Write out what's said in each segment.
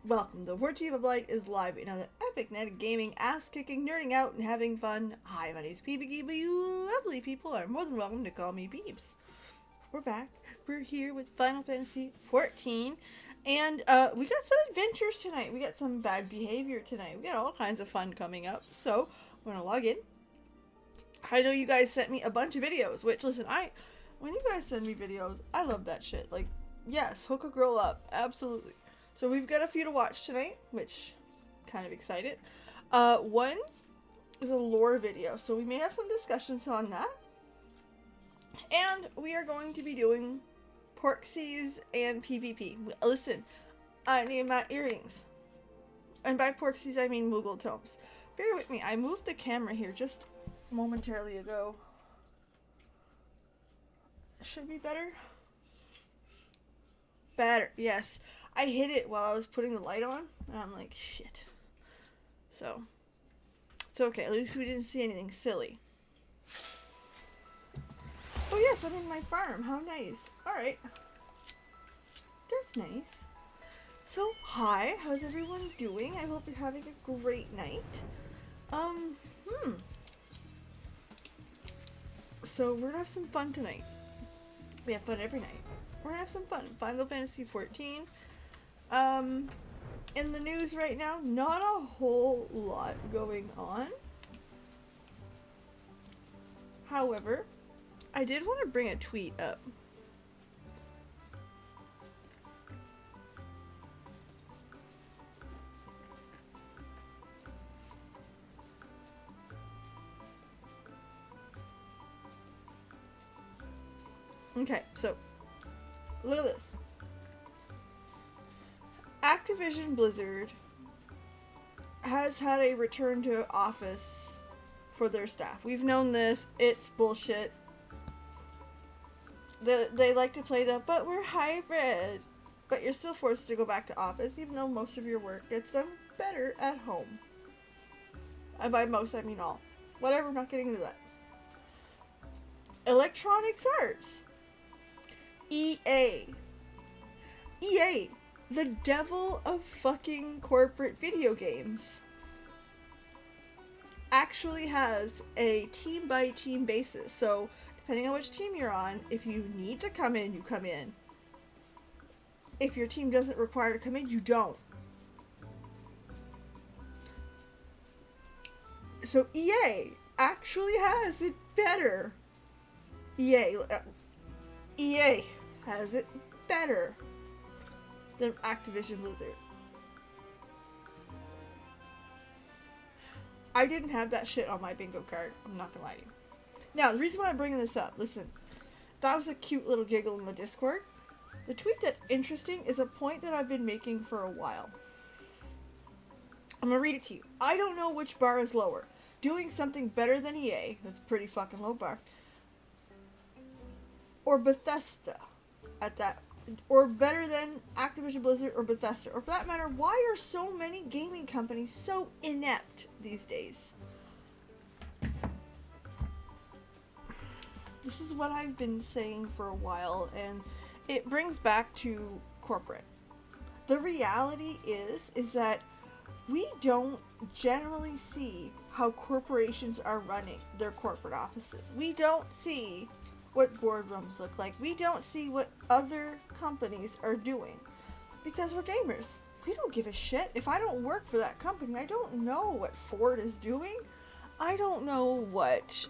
Welcome to Warchief of Light is live, another epic night of gaming, ass-kicking, nerding out, and having fun. Hi, my name's Peebs, but you lovely people are more than welcome to call me Peebs. We're back. We're here with Final Fantasy XIV, and we got some adventures tonight. We got some bad behavior tonight. We got all kinds of fun coming up, so we're gonna log in. I know you guys sent me a bunch of videos, which, listen, when you guys send me videos, I love that shit. Like, yes, hook a girl up, absolutely. So we've got a few to watch tonight, which kind of excited. One is a lore video, so we may have some discussions on that. And we are going to be doing Porksies and PvP. Listen, I need my earrings. And by Porksies, I mean Moogle tomes. Bear with me, I moved the camera here just momentarily ago. Should be better. Better, yes. I hit it while I was putting the light on, and I'm like, shit. So, it's okay. At least we didn't see anything silly. Oh yes, I'm in my farm. How nice. Alright. That's nice. So, hi. How's everyone doing? I hope you're having a great night. So, we're gonna have some fun tonight. We have fun every night. We're gonna have some fun. Final Fantasy XIV. In the news right now, not a whole lot going on. However, I did want to bring a tweet up. Okay, so look at this. Activision Blizzard has had a return to office for their staff. We've known this. It's bullshit. They like to play the, but we're hybrid. But you're still forced to go back to office, even though most of your work gets done better at home. And by most, I mean all. Whatever, I'm not getting into that. Electronics Arts. EA. The devil of fucking corporate video games, actually has a team-by-team basis. So, depending on which team you're on, if you need to come in, you come in. If your team doesn't require to come in, you don't. So, EA actually has it better. EA has it better than Activision Blizzard. I didn't have that shit on my bingo card. I'm not gonna lie to you. Now, the reason why I'm bringing this up, listen, that was a cute little giggle in the Discord. The tweet that's interesting is a point that I've been making for a while. I'm gonna read it to you. I don't know which bar is lower. Doing something better than EA, that's a pretty fucking low bar, or Bethesda at that, or better than Activision Blizzard or Bethesda, or for that matter, why are so many gaming companies so inept these days? This is what I've been saying for a while, and it brings back to corporate. The reality is that we don't generally see how corporations are running their corporate offices. We don't see what boardrooms look like. We don't see what other companies are doing because we're gamers. We don't give a shit. If I don't work for that company, I don't know what Ford is doing. I don't know what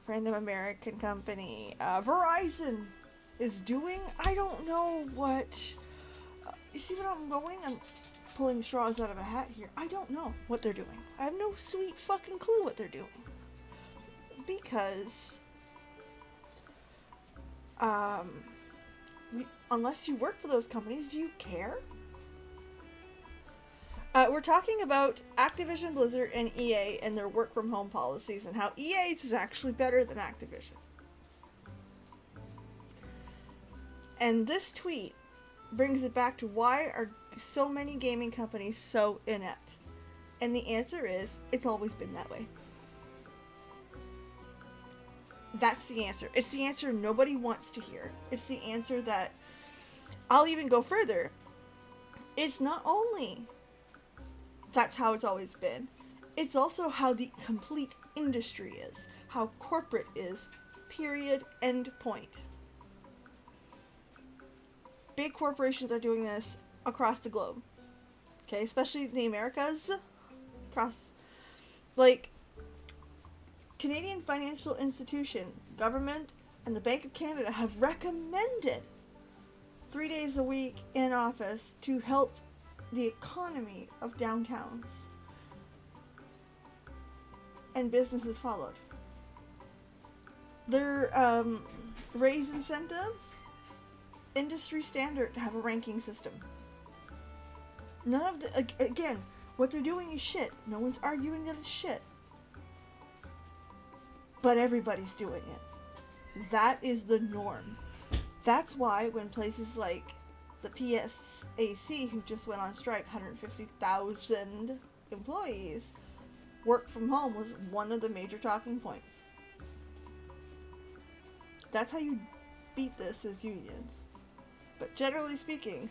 random American company Verizon is doing. I don't know what you see what I'm going? I'm pulling straws out of a hat here. I don't know what they're doing. I have no sweet fucking clue what they're doing. Because unless you work for those companies, do you care? We're talking about Activision Blizzard and EA and their work from home policies and how EA's is actually better than Activision. And this tweet brings it back to why are so many gaming companies so inept? And the answer is, it's always been that way. That's the answer. It's the answer nobody wants to hear. It's the answer that I'll even go further. It's not only that's how it's always been, it's also how the complete industry is, how corporate is, period, end point. Big corporations are doing this across the globe, okay, especially the Americas, across, like, Canadian financial institution, government, and the Bank of Canada have recommended 3 days a week in office to help the economy of downtowns. And businesses followed. Their raise incentives, industry standard to have a ranking system. None of the, again, what they're doing is shit. No one's arguing that it's shit. But everybody's doing it. That is the norm. That's why when places like the PSAC, who just went on strike, 150,000 employees, work from home was one of the major talking points. That's how you beat this as unions. But generally speaking,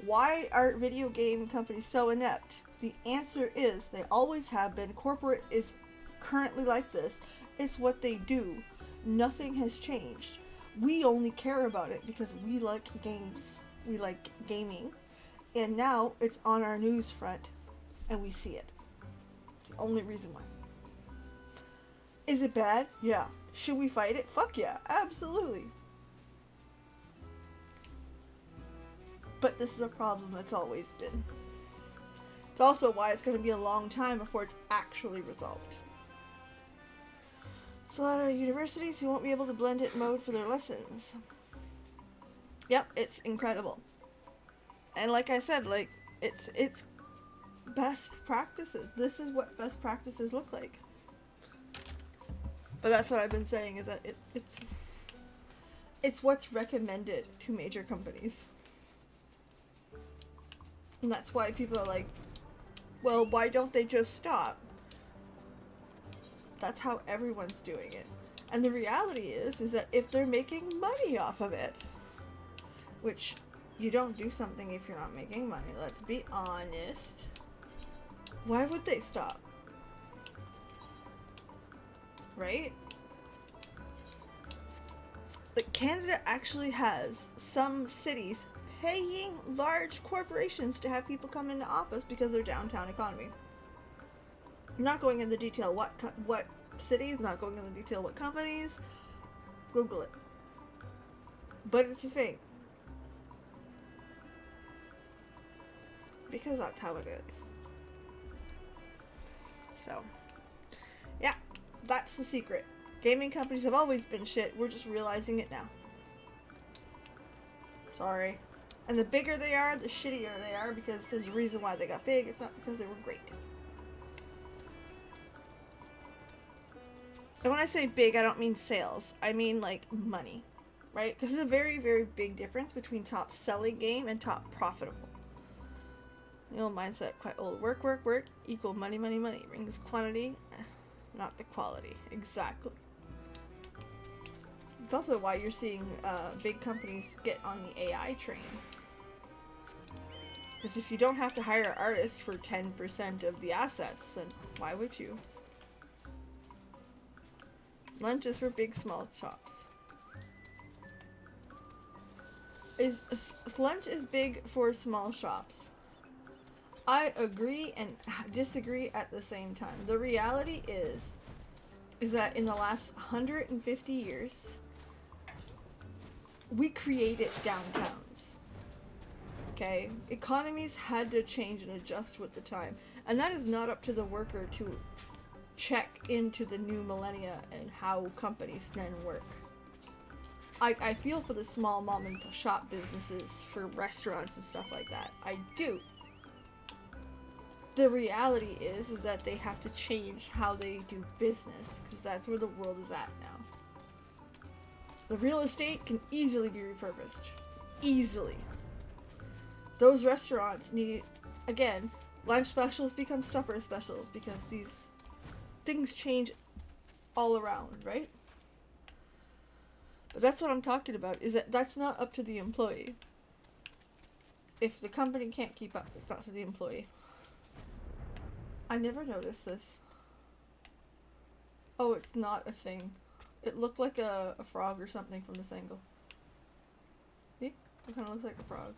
why are video game companies so inept? The answer is they always have been. Corporate is currently like this. It's what they do. Nothing has changed. We only care about it because we like games. We like gaming. And now it's on our news front and we see it. It's the only reason why. Is it bad? Yeah. Should we fight it? Fuck yeah. Absolutely. But this is a problem that's always been. It's also why it's going to be a long time before it's actually resolved. So a lot of universities who won't be able to blend it mode for their lessons. Yep, it's incredible. And like I said, like, it's best practices. This is what best practices look like. But that's what I've been saying, is that it's what's recommended to major companies. And that's why people are like, well, why don't they just stop? That's how everyone's doing it. And the reality is that if they're making money off of it, which you don't do something if you're not making money, let's be honest, why would they stop? Right? Like, Canada actually has some cities paying large corporations to have people come into office because of their downtown economy. Not going into detail what cities, not going into detail what companies. Google it. But it's a thing. Because that's how it is. So, yeah, that's the secret. Gaming companies have always been shit. We're just realizing it now. Sorry. And the bigger they are, the shittier they are, because there's a reason why they got big. It's not because they were great. And when I say big, I don't mean sales. I mean, like, money. Right? Because there's a very, very big difference between top selling game and top profitable. The old mindset, quite old. Work, work, work, equal money, money, money. Brings quantity, not the quality. Exactly. It's also why you're seeing big companies get on the AI train. Because if you don't have to hire artists for 10% of the assets, then why would you? Lunch is for big, small shops. Lunch is big for small shops. I agree and disagree at the same time. The reality is that in the last 150 years, we created downtowns. Okay? Economies had to change and adjust with the time. And that is not up to the worker to check into the new millennia and how companies then work. I feel for the small mom and shop businesses, for restaurants and stuff like that. I do. The reality is that they have to change how they do business, because that's where the world is at now. The real estate can easily be repurposed. Easily. Those restaurants need, again, lunch specials become supper specials, because these things change all around, right? But that's what I'm talking about, is that that's not up to the employee. If the company can't keep up, it's not to the employee. I never noticed this. Oh, it's not a thing. It looked like a frog or something from this angle. See? It kind of looks like a frog.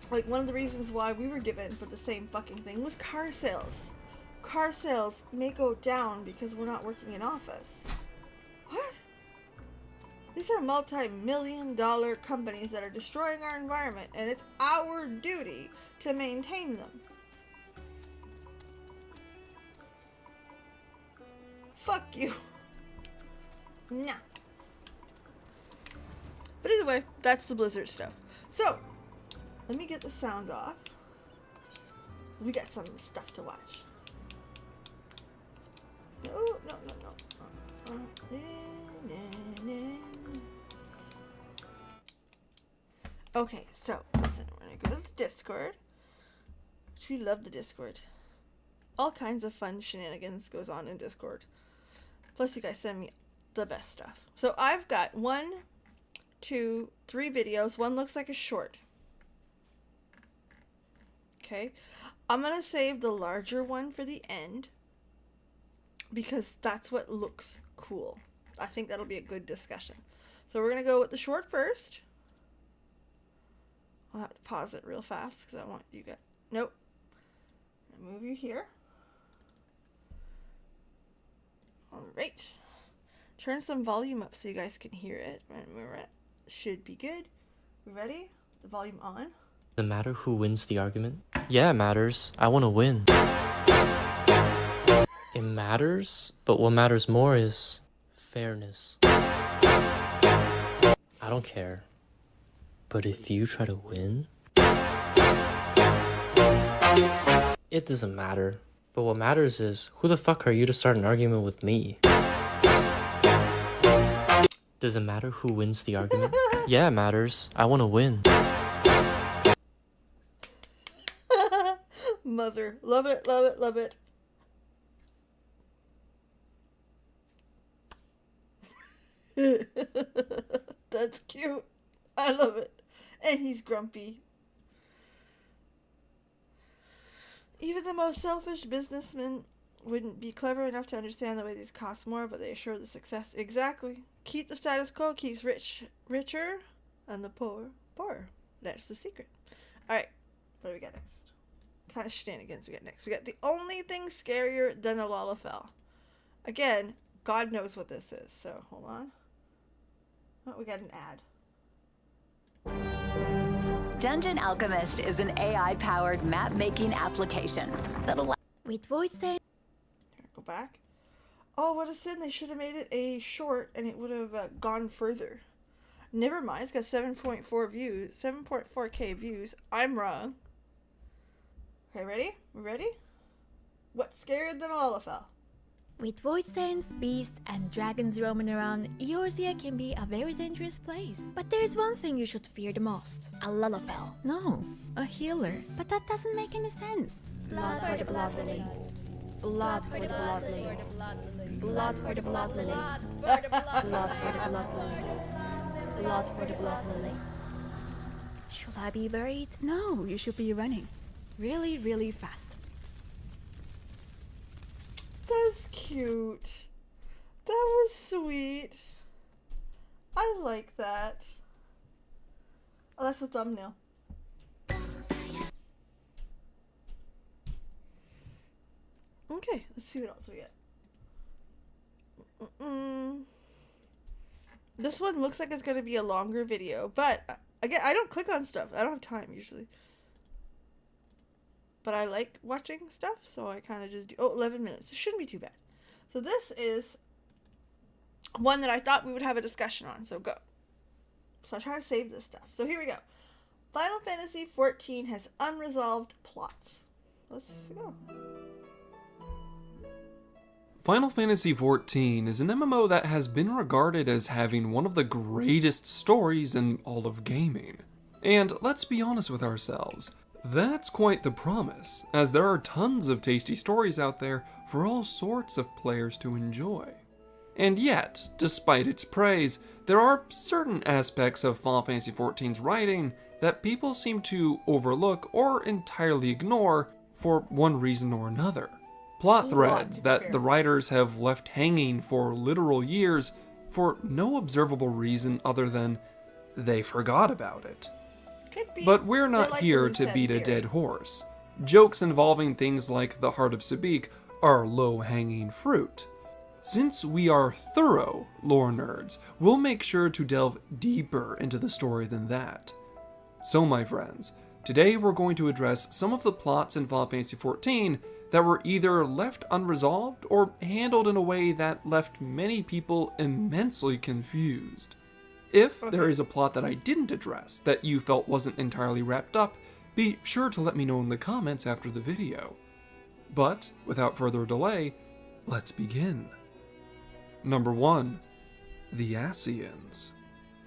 Like, one of the reasons why we were given for the same fucking thing was car sales. Car sales may go down because we're not working in office. What? These are multi-million-dollar companies that are destroying our environment, and it's our duty to maintain them. Fuck you. Nah. But either way, that's the Blizzard stuff. So, let me get the sound off. We got some stuff to watch. No. Okay, so, listen, we're gonna go to the Discord. Which we love the Discord. All kinds of fun shenanigans goes on in Discord. Plus, you guys send me the best stuff. So, I've got 1, 2, 3 videos. One looks like a short. Okay. I'm gonna save the larger one for the end. Because that's what looks cool. I think that'll be a good discussion. So, we're gonna go with the short first. I'll have to pause it real fast because I want you guys. Nope. I'll move you here. Alright. Turn some volume up so you guys can hear it. Should be good. We ready? The volume on. Does it matter who wins the argument? Yeah, it matters. I want to win. It matters, but what matters more is fairness. I don't care. But if you try to win, it doesn't matter. But what matters is, who the fuck are you to start an argument with me? Does it matter who wins the argument? Yeah, it matters. I want to win. Mother. Love it, love it, love it. That's cute. I love it. And he's grumpy. Even the most selfish businessmen wouldn't be clever enough to understand the way these cost more, but they assure the success. Exactly. Keep the status quo keeps rich richer and the poor poorer. That's the secret. Alright, what do we got next? What kind of shenanigans we got next? We got the only thing scarier than a Lalafell. Again, God knows what this is, so hold on. Oh, we got an ad. Dungeon Alchemist is an AI-powered map-making application that allows... With voice saying... Go back. Oh, what a sin. They should have made it a short and it would have gone further. Never mind. It's got 7.4 views. 7.4k views. I'm wrong. Okay, ready? We ready? What's scarier than a Lalafell? With void saints, beasts, and dragons roaming around, Eorzea can be a very dangerous place. But there's one thing you should fear the most. A Lalafell. No, a healer. But that doesn't make any sense. Blood for the blood lily. Blood for the blood lily. Blood for the blood lily. Blood for the blood lily. Blood for the blood lily. Should I be worried? No, you should be running. Really, really fast. That's cute. That was sweet. I like that. Oh, that's the thumbnail. Okay, let's see what else we get. This one looks like it's going to be a longer video, but again, I don't click on stuff. I don't have time usually. But I like watching stuff, so I kind of just do... Oh, 11 minutes. It shouldn't be too bad. So this is one that I thought we would have a discussion on, so go. So I try to save this stuff. So here we go. Final Fantasy XIV has unresolved plots. Let's go. Final Fantasy XIV is an MMO that has been regarded as having one of the greatest stories in all of gaming. And let's be honest with ourselves. That's quite the promise, as there are tons of tasty stories out there for all sorts of players to enjoy. And yet, despite its praise, there are certain aspects of Final Fantasy XIV's writing that people seem to overlook or entirely ignore for one reason or another. Plot threads that the writers have left hanging for literal years for no observable reason other than they forgot about it. But we're not here to beat a dead horse. Jokes involving things like the Heart of Sabik are low-hanging fruit. Since we are thorough lore nerds, we'll make sure to delve deeper into the story than that. So my friends, today we're going to address some of the plots in Final Fantasy XIV that were either left unresolved or handled in a way that left many people immensely confused. If there is a plot that I didn't address that you felt wasn't entirely wrapped up, be sure to let me know in the comments after the video. But, without further delay, let's begin. Number 1. The Ascians.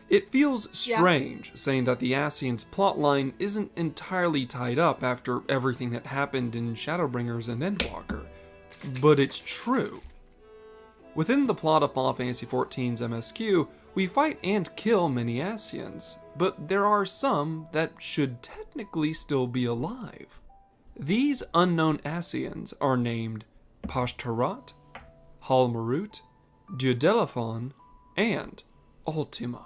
It feels strange saying that the Ascians plotline isn't entirely tied up after everything that happened in Shadowbringers and Endwalker, but it's true. Within the plot of Final Fantasy XIV's MSQ, we fight and kill many Ascians, but there are some that should technically still be alive. These unknown Ascians are named Pashtarat, Halmarut, Duodelaphon, and Ultima.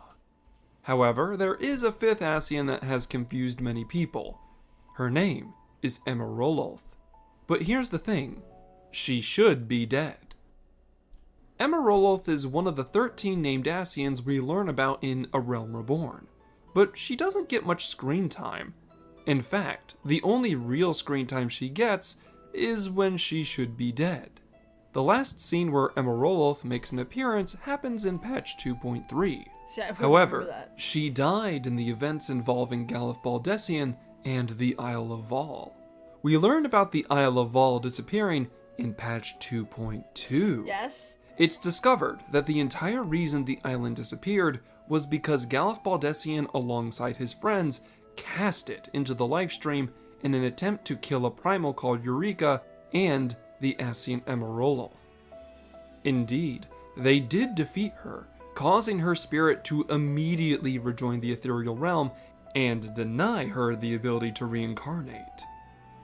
However, there is a fifth Ascian that has confused many people. Her name is Emeroloth. But here's the thing, she should be dead. Emeroloth is one of the 13 named Ascians we learn about in A Realm Reborn, but she doesn't get much screen time. In fact, the only real screen time she gets is when she should be dead. The last scene where Emeroloth makes an appearance happens in patch 2.3. However, she died in the events involving Galuf Baldessian and the Isle of Val. We learned about the Isle of Val disappearing in patch 2.2. Yes? It's discovered that the entire reason the island disappeared was because Galuf Baldessian alongside his friends cast it into the livestream in an attempt to kill a primal called Eureka and the Ascian Emeroloth. Indeed, they did defeat her, causing her spirit to immediately rejoin the ethereal realm and deny her the ability to reincarnate.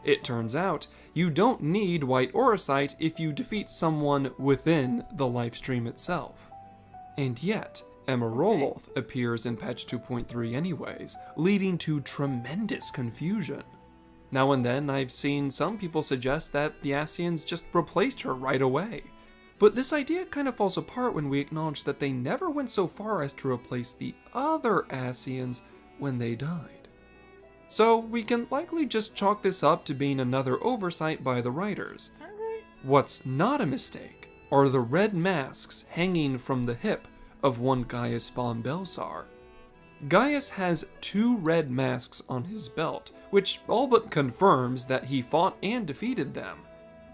It turns out, you don't need White Auracite if you defeat someone within the livestream itself. And yet, Emeroloth appears in patch 2.3 anyways, leading to tremendous confusion. Now and then, I've seen some people suggest that the Ascians just replaced her right away. But this idea kind of falls apart when we acknowledge that they never went so far as to replace the other Ascians when they died. So we can likely just chalk this up to being another oversight by the writers. What's not a mistake are the red masks hanging from the hip of one Gaius von Belsar. Gaius has 2 red masks on his belt, which all but confirms that he fought and defeated them.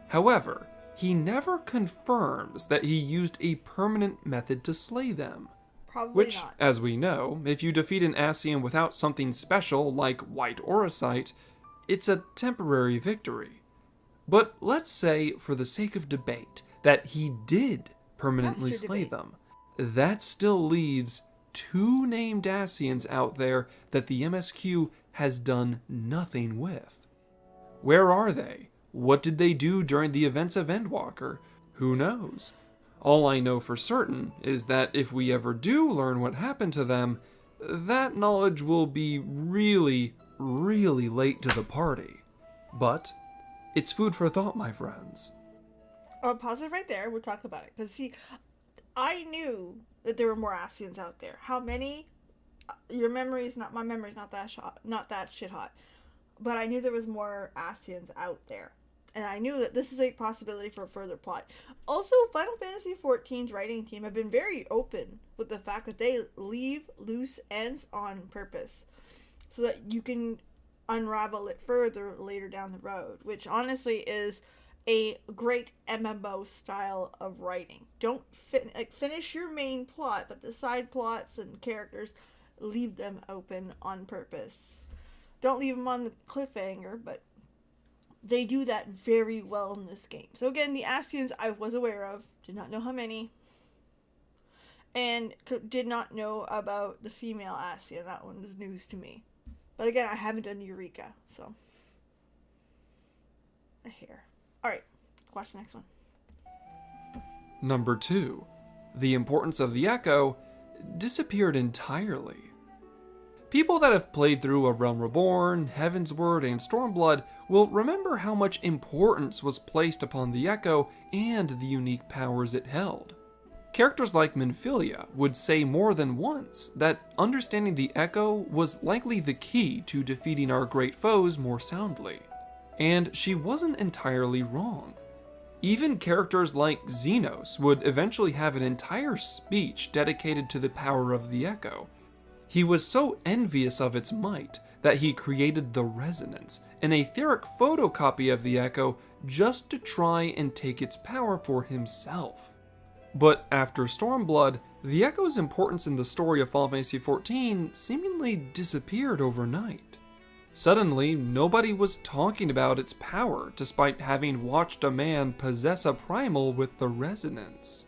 However, he never confirms that he used a permanent method to slay them. Which, as we know, if you defeat an Ascian without something special like White Auracite, it's a temporary victory. But let's say, for the sake of debate, that he did permanently slay them. That still leaves 2 named Ascians out there that the MSQ has done nothing with. Where are they? What did they do during the events of Endwalker? Who knows? All I know for certain is that if we ever do learn what happened to them, that knowledge will be really, really late to the party. But it's food for thought, my friends. I'll pause it right there. We'll talk about it. Because, see, I knew that there were more Ascians out there. How many? My memory's not that shit hot. But I knew there was more Ascians out there. And I knew that this is a possibility for further plot. Also, Final Fantasy XIV's writing team have been very open with the fact that they leave loose ends on purpose. So that you can unravel it further later down the road. Which honestly is a great MMO style of writing. Don't finish your main plot, but the side plots and characters, leave them open on purpose. Don't leave them on the cliffhanger, but they do that very well in this game. So again, the Ascians I was aware of, did not know how many. and did not know about the female Assia. That one was news to me. But again, I haven't done Eureka, so. A hair. Alright, watch the next one. Number 2. The importance of the Echo disappeared entirely. People that have played through A Realm Reborn, Heavensward, and Stormblood will remember how much importance was placed upon the Echo and the unique powers it held. Characters like Minfilia would say more than once that understanding the Echo was likely the key to defeating our great foes more soundly. And she wasn't entirely wrong. Even characters like Xenos would eventually have an entire speech dedicated to the power of the Echo. He was so envious of its might that he created the Resonance, an etheric photocopy of the Echo, just to try and take its power for himself. But after Stormblood, the Echo's importance in the story of Final Fantasy XIV seemingly disappeared overnight. Suddenly, nobody was talking about its power, despite having watched a man possess a primal with the Resonance.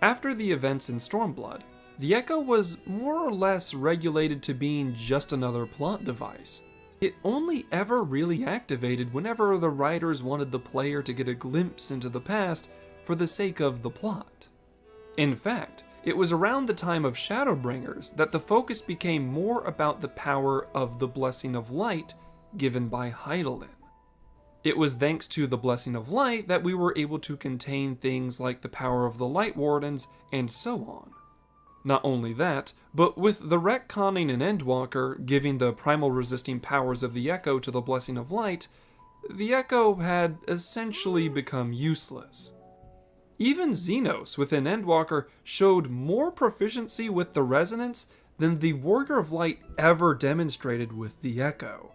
After the events in Stormblood, the Echo was more or less regulated to being just another plot device. It only ever really activated whenever the writers wanted the player to get a glimpse into the past for the sake of the plot. In fact, it was around the time of Shadowbringers that the focus became more about the power of the Blessing of Light given by Hydaelyn. It was thanks to the Blessing of Light that we were able to contain things like the power of the Light Wardens and so on. Not only that, but with the retconning in Endwalker giving the primal resisting powers of the Echo to the Blessing of Light, the Echo had essentially become useless. Even Xenos within Endwalker showed more proficiency with the Resonance than the Warrior of Light ever demonstrated with the Echo,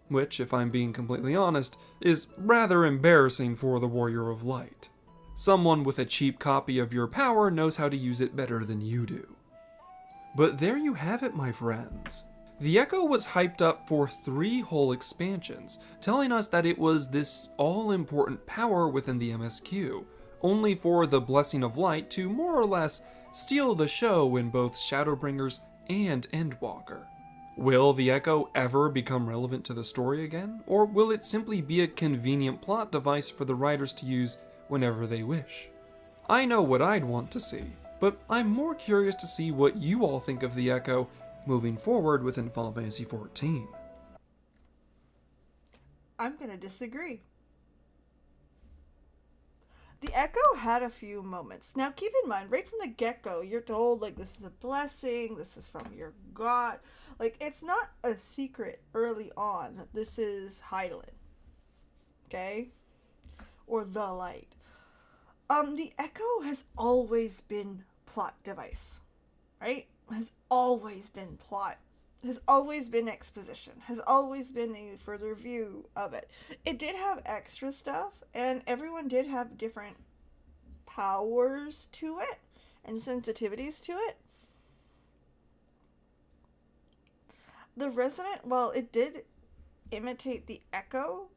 which, if I'm being completely honest, is rather embarrassing for the Warrior of Light. Someone with a cheap copy of your power knows how to use it better than you do. But there you have it, my friends. The Echo was hyped up for 3 whole expansions, telling us that it was this all-important power within the MSQ, only for the Blessing of Light to more or less steal the show in both Shadowbringers and Endwalker. Will the Echo ever become relevant to the story again, or will it simply be a convenient plot device for the writers to use whenever they wish? I know what I'd want to see, but I'm more curious to see what you all think of the Echo moving forward within Final Fantasy XIV. I'm gonna disagree. The Echo had a few moments. Now keep in mind, right from the get-go, you're told, like, this is a blessing, this is from your god. Like, it's not a secret early on that this is Hydaelyn. Okay? Or the light. The Echo has always been plot device, right? Has always been plot. Has always been exposition. Has always been a further view of it. It did have extra stuff, and everyone did have different powers to it and sensitivities to it. The Resonant, while it did imitate the Echo,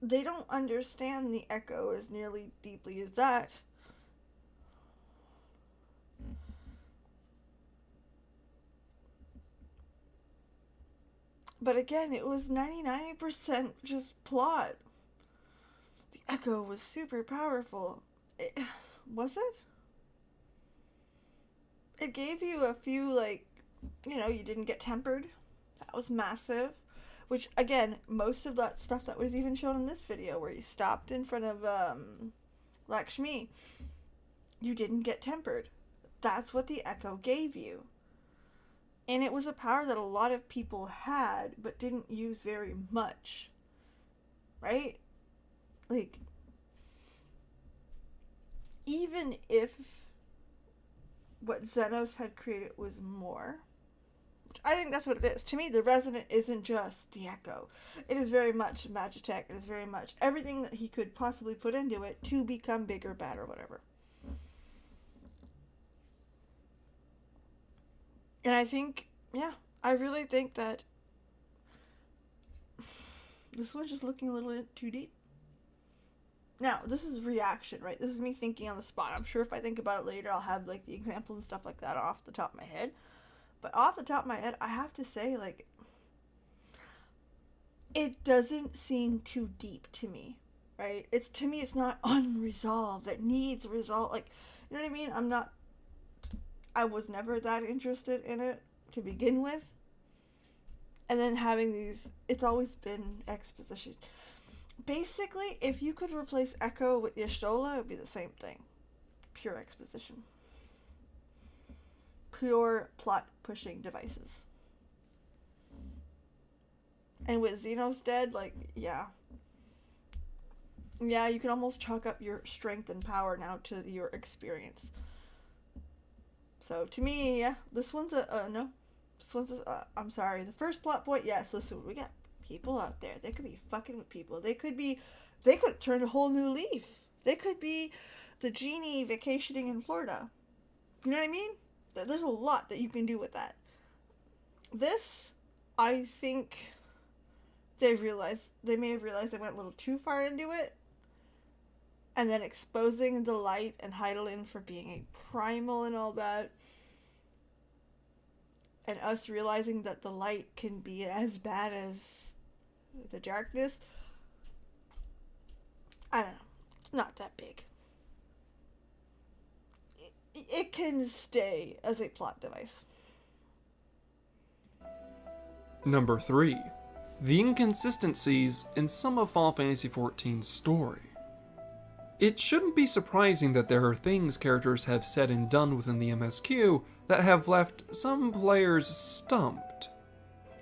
they don't understand the Echo as nearly deeply as that. But again, it was 99% just plot. The Echo was super powerful. Was it? It gave you a few, like, you didn't get tempered. That was massive. Which, again, most of that stuff that was even shown in this video, where you stopped in front of Lakshmi, you didn't get tempered. That's what the Echo gave you. And it was a power that a lot of people had, but didn't use very much. Right? Like, even if what Xenos had created was more, I think that's what it is. To me, the Resonant isn't just the Echo. It is very much Magitech. It is very much everything that he could possibly put into it to become bigger, better, whatever. And I think, I really think that this one's just looking a little bit too deep. Now, this is reaction, right? This is me thinking on the spot. I'm sure if I think about it later, I'll have, like, the examples and stuff like that off the top of my head. But off the top of my head, I have to say, like, it doesn't seem too deep to me, right? To me, it's not unresolved. It needs resolve. Like, you know what I mean? I was never that interested in it to begin with. And then having these, it's always been exposition. Basically, if you could replace Echo with Y'shtola, it would be the same thing. Pure exposition. Pure plot-pushing devices. And with Xenos dead, like, yeah. Yeah, you can almost chalk up your strength and power now to your experience. So, to me, yeah, this one's no. This one's I'm sorry. The first plot point, yes, listen, we got people out there. They could be fucking with people. They could turn a whole new leaf. They could be the genie vacationing in Florida. You know what I mean? There's a lot that you can do with that. This, I think they may have realized they went a little too far into it. And then exposing the light and Heidelin for being a primal and all that. And us realizing that the light can be as bad as the darkness. I don't know. It's not that big. It can stay as a plot device. Number 3. The inconsistencies in some of Final Fantasy XIV's story. It shouldn't be surprising that there are things characters have said and done within the MSQ that have left some players stumped.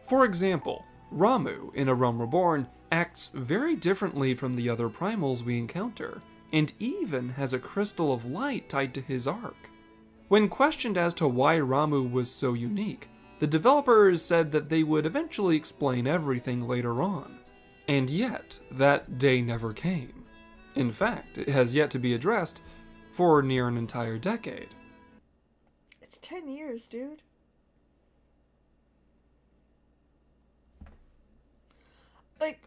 For example, Ramuh in A Realm Reborn acts very differently from the other primals we encounter, and even has a crystal of light tied to his arc. When questioned as to why Ramuh was so unique, the developers said that they would eventually explain everything later on, and yet that day never came. In fact, it has yet to be addressed for near an entire decade. It's 10 years, dude. Like,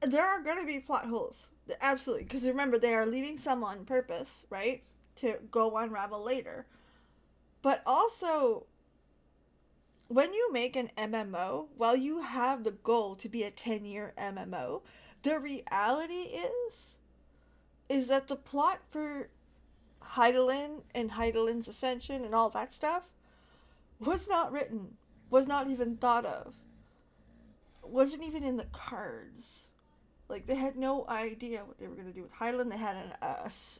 there are going to be plot holes. Absolutely. Because remember, they are leaving some on purpose, right? To go unravel later. But also, when you make an MMO, while you have the goal to be a 10-year MMO, the reality is that the plot for Heidelin and Heidelin's ascension and all that stuff was not written, was not even thought of, wasn't even in the cards. Like, they had no idea what they were going to do with Heidelin. They had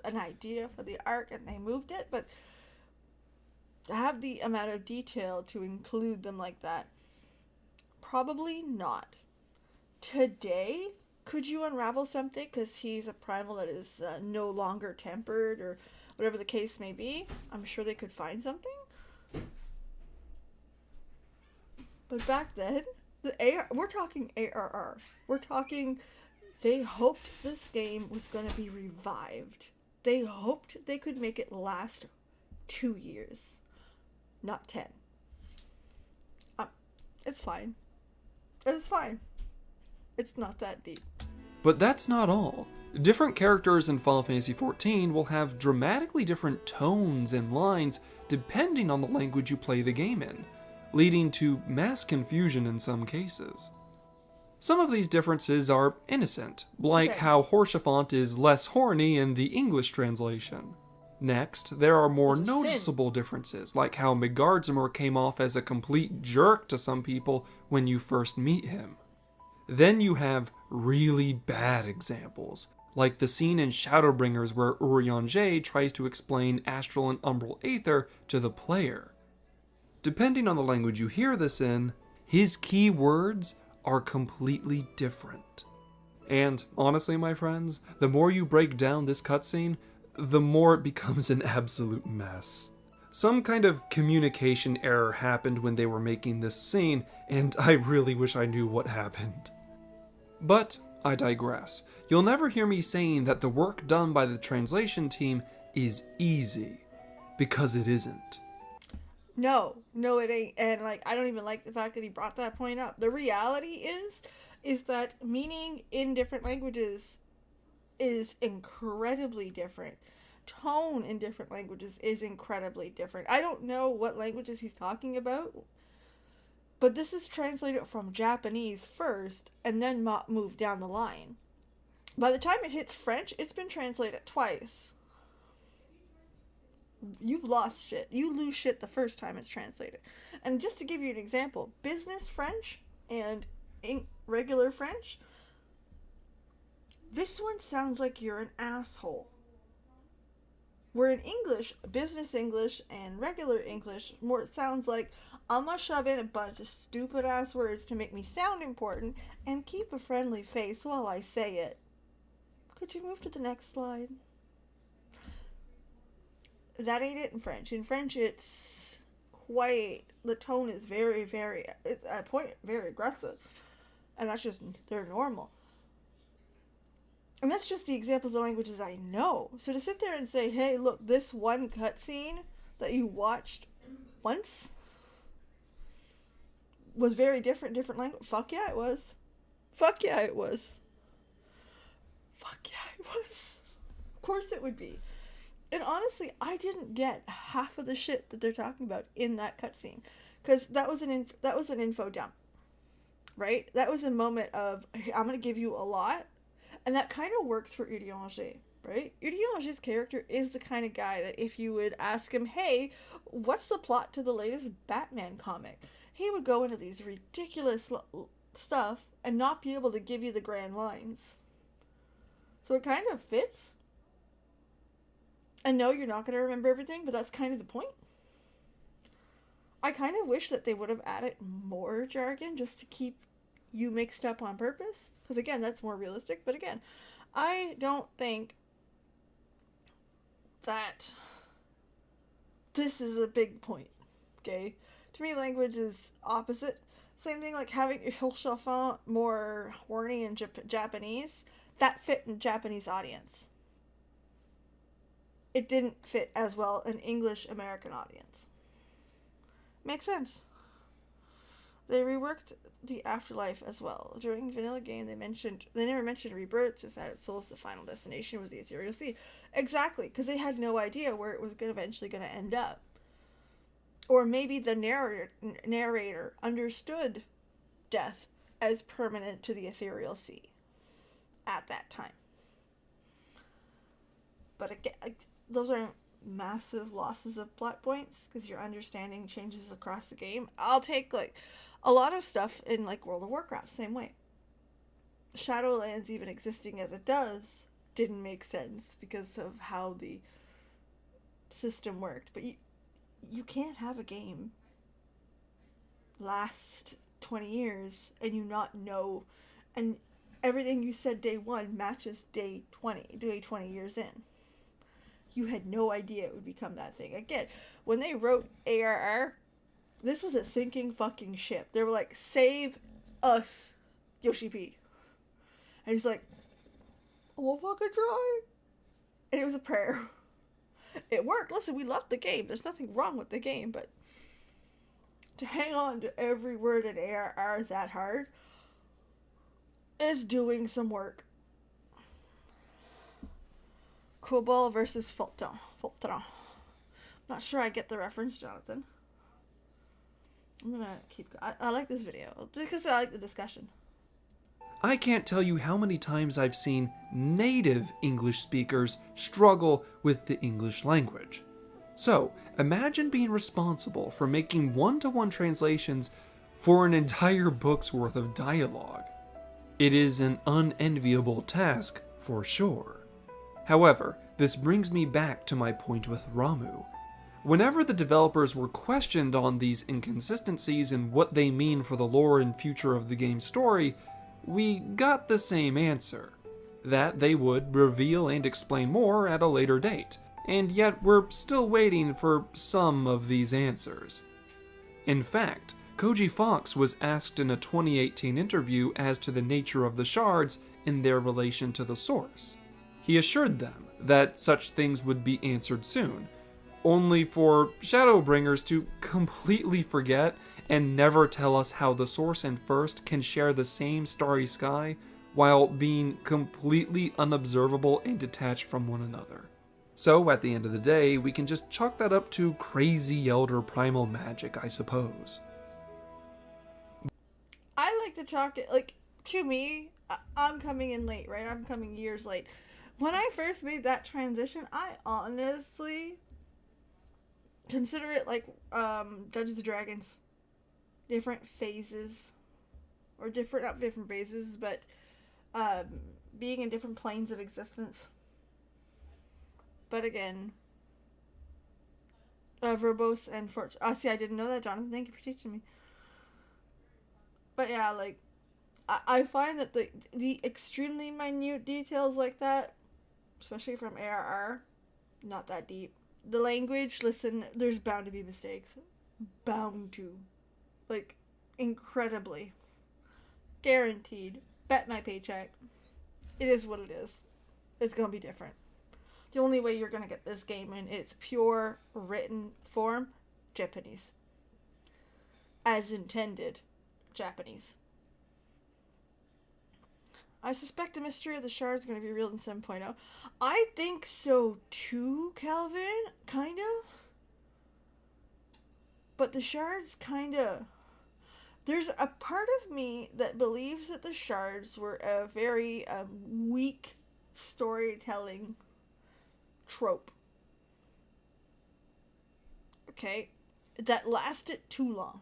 an idea for the arc and they moved it, but to have the amount of detail to include them like that, probably not. Today, could you unravel something because he's a primal that is no longer tempered or whatever the case may be? I'm sure they could find something. But back then, we're talking ARR. We're talking, they hoped this game was going to be revived. They hoped they could make it last 2 years, not 10. It's fine. It's fine. It's not that deep. But that's not all. Different characters in Final Fantasy XIV will have dramatically different tones and lines depending on the language you play the game in, leading to mass confusion in some cases. Some of these differences are innocent, like how Haurchefant is less horny in the English translation. Next, there are more noticeable differences, like how Migardzumer came off as a complete jerk to some people when you first meet him. Then you have really bad examples, like the scene in Shadowbringers where Urianger tries to explain astral and umbral aether to the player. Depending on the language you hear this in, his key words are completely different. And honestly, my friends, the more you break down this cutscene, the more it becomes an absolute mess. Some kind of communication error happened when they were making this scene, and I really wish I knew what happened. But I digress. You'll never hear me saying that the work done by the translation team is easy, because it isn't. No, it ain't. And, like, I don't even like the fact that he brought that point up. The reality is that meaning in different languages is incredibly different. Tone in different languages is incredibly different. I don't know what languages he's talking about, but this is translated from Japanese first and then moved down the line. By the time it hits French, it's been translated twice. You've lost shit. You lose shit the first time it's translated. And just to give you an example, business French and regular French, this one sounds like you're an asshole. Where in English, business English and regular English, more it sounds like I'm gonna shove in a bunch of stupid ass words to make me sound important and keep a friendly face while I say it. Could you move to the next slide? That ain't it in French. In French, it's quite, the tone is very, it's at a point very aggressive. And that's just, they're normal. And that's just the examples of languages I know. So to sit there and say, hey, look, this one cutscene that you watched once was very different language. Fuck yeah, it was. Fuck yeah, it was. Fuck yeah, it was. Of course it would be. And honestly, I didn't get half of the shit that they're talking about in that cutscene. Because that was an info dump. Right? That was a moment of, hey, I'm going to give you a lot. And that kind of works for Urianger, right? Urianger's character is the kind of guy that if you would ask him, hey, what's the plot to the latest Batman comic? He would go into these ridiculous stuff and not be able to give you the grand lines. So it kind of fits. And no, you're not going to remember everything, but that's kind of the point. I kind of wish that they would have added more jargon just to keep you mixed up on purpose. Because again, that's more realistic. But again, I don't think that this is a big point. Okay? To me, language is opposite. Same thing like having Hilchafon more horny in Japanese. That fit in Japanese audience. It didn't fit as well in English-American audience. Makes sense. They reworked the afterlife as well. During Vanilla Game, they never mentioned Rebirth, just added souls. The final destination was the Ethereal Sea. Exactly, because they had no idea where it was eventually going to end up. Or maybe the narrator understood death as permanent to the Ethereal Sea at that time. But again, those aren't massive losses of plot points because your understanding changes across the game. I'll take like a lot of stuff in like World of Warcraft, same way. Shadowlands even existing as it does didn't make sense because of how the system worked. But you can't have a game last 20 years and you not know, and everything you said day 1 matches day 20 years in. You had no idea it would become that thing. Again, when they wrote ARR, this was a sinking fucking ship. They were like, save us, Yoshi P. And he's like, I'll fucking try. And it was a prayer. It worked. Listen, we loved the game. There's nothing wrong with the game, but to hang on to every word in ARR that hard is doing some work. Cobalt versus Fulton. Not sure I get the reference, Jonathan. I'm gonna keep... I like this video, because I like the discussion. I can't tell you how many times I've seen native English speakers struggle with the English language. So, imagine being responsible for making one-to-one translations for an entire book's worth of dialogue. It is an unenviable task, for sure. However, this brings me back to my point with Ramu. Whenever the developers were questioned on these inconsistencies and what they mean for the lore and future of the game's story, we got the same answer. That they would reveal and explain more at a later date, and yet we're still waiting for some of these answers. In fact, Koji Fox was asked in a 2018 interview as to the nature of the shards in their relation to the source. He assured them that such things would be answered soon, only for Shadowbringers to completely forget and never tell us how the Source and First can share the same starry sky while being completely unobservable and detached from one another. So at the end of the day, we can just chalk that up to crazy elder primal magic, I suppose. I like to chalk it, like, to me, I'm coming in late, right? I'm coming years late. When I first made that transition, I honestly consider it like Dungeons & Dragons. Different phases. Or not different phases, but being in different planes of existence. But again, verbose and fortune. Oh, see, I didn't know that, Jonathan. Thank you for teaching me. But yeah, like, I find that the extremely minute details like that, especially from ARR, not that deep. The language, listen, there's bound to be mistakes. Bound to. Like, incredibly. Guaranteed. Bet my paycheck. It is what it is. It's gonna be different. The only way you're gonna get this game in its pure written form, Japanese. As intended, Japanese. I suspect the mystery of the shard is going to be revealed in 7.0. I think so too, Calvin. Kind of. But the shards kind of... There's a part of me that believes that the shards were a very weak storytelling trope. Okay? That lasted too long.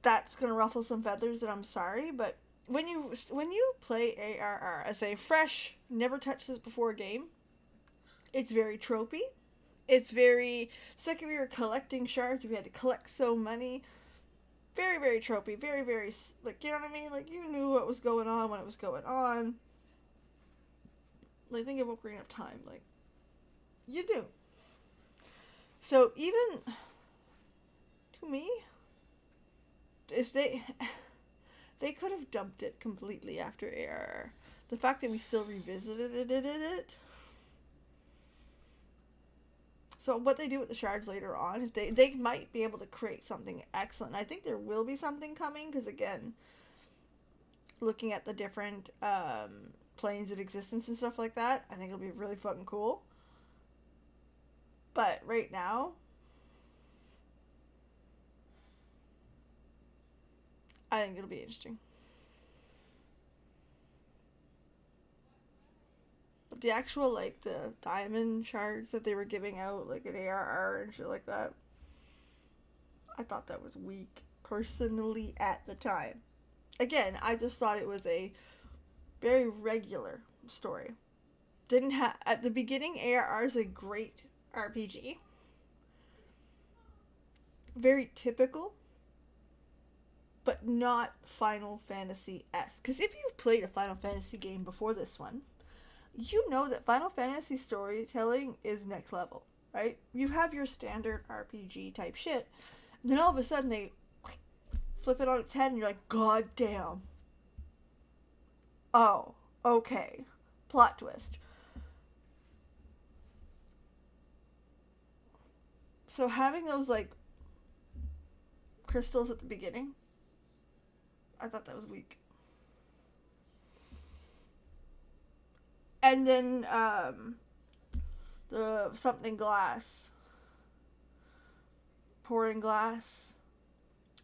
That's gonna ruffle some feathers, and I'm sorry, but when you play ARR as a fresh, never touched this before game, it's very tropey. It's very, second we were collecting shards, we had to collect so many. Very, very tropey. Very, very, like, you know what I mean? Like, you knew what was going on when it was going on. Like, think of Ocarina of Time. Like, you do. So, even, to me, if they could have dumped it completely after ARR. The fact that we still revisited it. So what they do with the shards later on, if they might be able to create something excellent. I think there will be something coming, because again, looking at the different planes of existence and stuff like that, I think it'll be really fucking cool. But right now, I think it'll be interesting. But the actual, like, the diamond shards that they were giving out, like, an ARR and shit like that, I thought that was weak, personally, at the time. Again, I just thought it was a very regular story. Didn't have, at the beginning, ARR is a great RPG. Very typical. But not Final Fantasy-esque. Because if you've played a Final Fantasy game before this one, you know that Final Fantasy storytelling is next level, right? You have your standard RPG type shit, and then all of a sudden they flip it on its head and you're like, God damn. Oh, okay. Plot twist. So having those, like, crystals at the beginning, I thought that was weak. And then, the something glass. Pouring glass.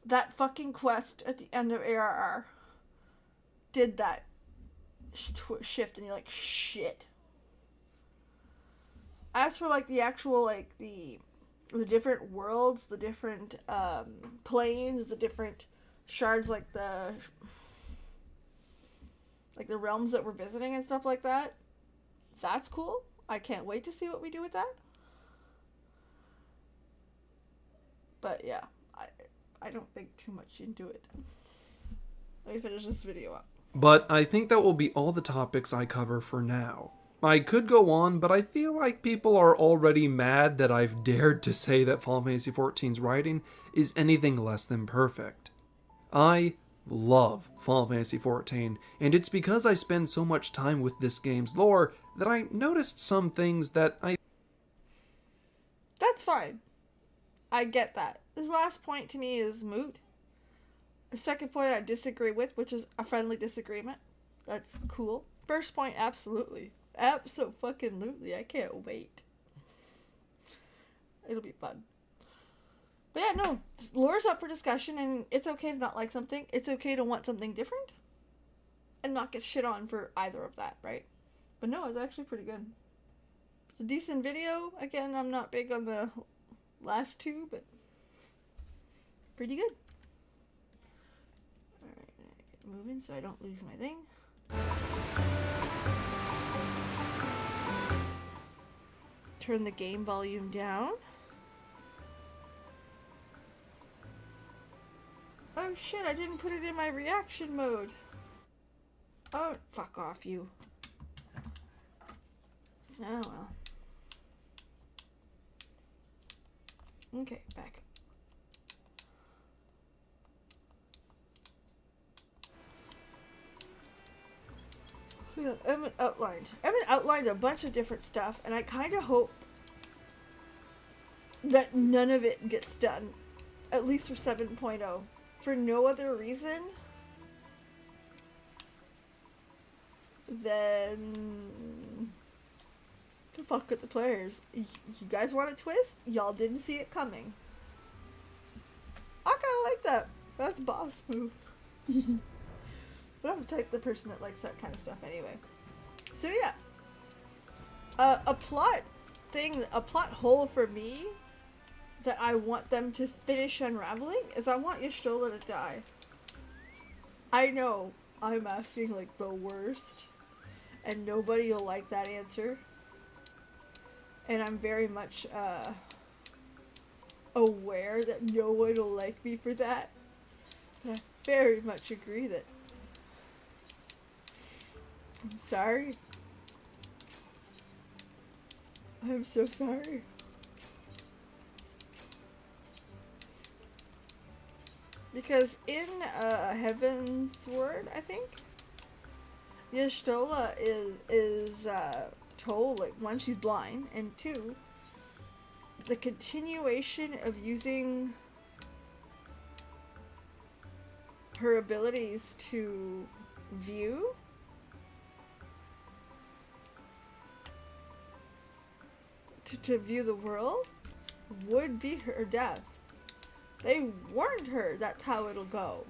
That fucking quest at the end of ARR did that shift, and you're like, shit. As for, like, the actual, like, the different worlds, the different, planes, the different shards, like the realms that we're visiting and stuff like that, that's cool. I can't wait to see what we do with that. But yeah, I don't think too much into it. Let me finish this video up. But I think that will be all the topics I cover for now. I could go on, but I feel like people are already mad that I've dared to say that Final Fantasy XIV's writing is anything less than perfect. I love Final Fantasy XIV, and it's because I spend so much time with this game's lore that I noticed some things that I... That's fine. I get that. This last point to me is moot. The second point I disagree with, which is a friendly disagreement. That's cool. First point, absolutely. Abso-fucking-lutely. I can't wait. It'll be fun. But yeah, no. Lore's up for discussion, and it's okay to not like something. It's okay to want something different. And not get shit on for either of that, right? But no, it's actually pretty good. It's a decent video. Again, I'm not big on the last two, but pretty good. Alright, get moving so I don't lose my thing. Turn the game volume down. Oh shit, I didn't put it in my reaction mode. Oh, fuck off, you. Oh well. Okay, back. Yeah, Emmett outlined a bunch of different stuff, and I kind of hope that none of it gets done, at least for 7.0. For no other reason than to fuck with the players. You guys want a twist? Y'all didn't see it coming. I kind of like that. That's boss move. But I'm the type of person that likes that kind of stuff anyway. So yeah. A plot hole for me that I want them to finish unraveling is I want Y'shtola to die. I know I'm asking like the worst, and nobody will like that answer. And I'm very much aware that no one will like me for that. But I very much agree that I'm sorry. I'm so sorry. Because in Heaven's Word, I think, Y'shtola is told, like, one, she's blind, and two, the continuation of using her abilities to view to view the world would be her death. They warned her that's how it'll go.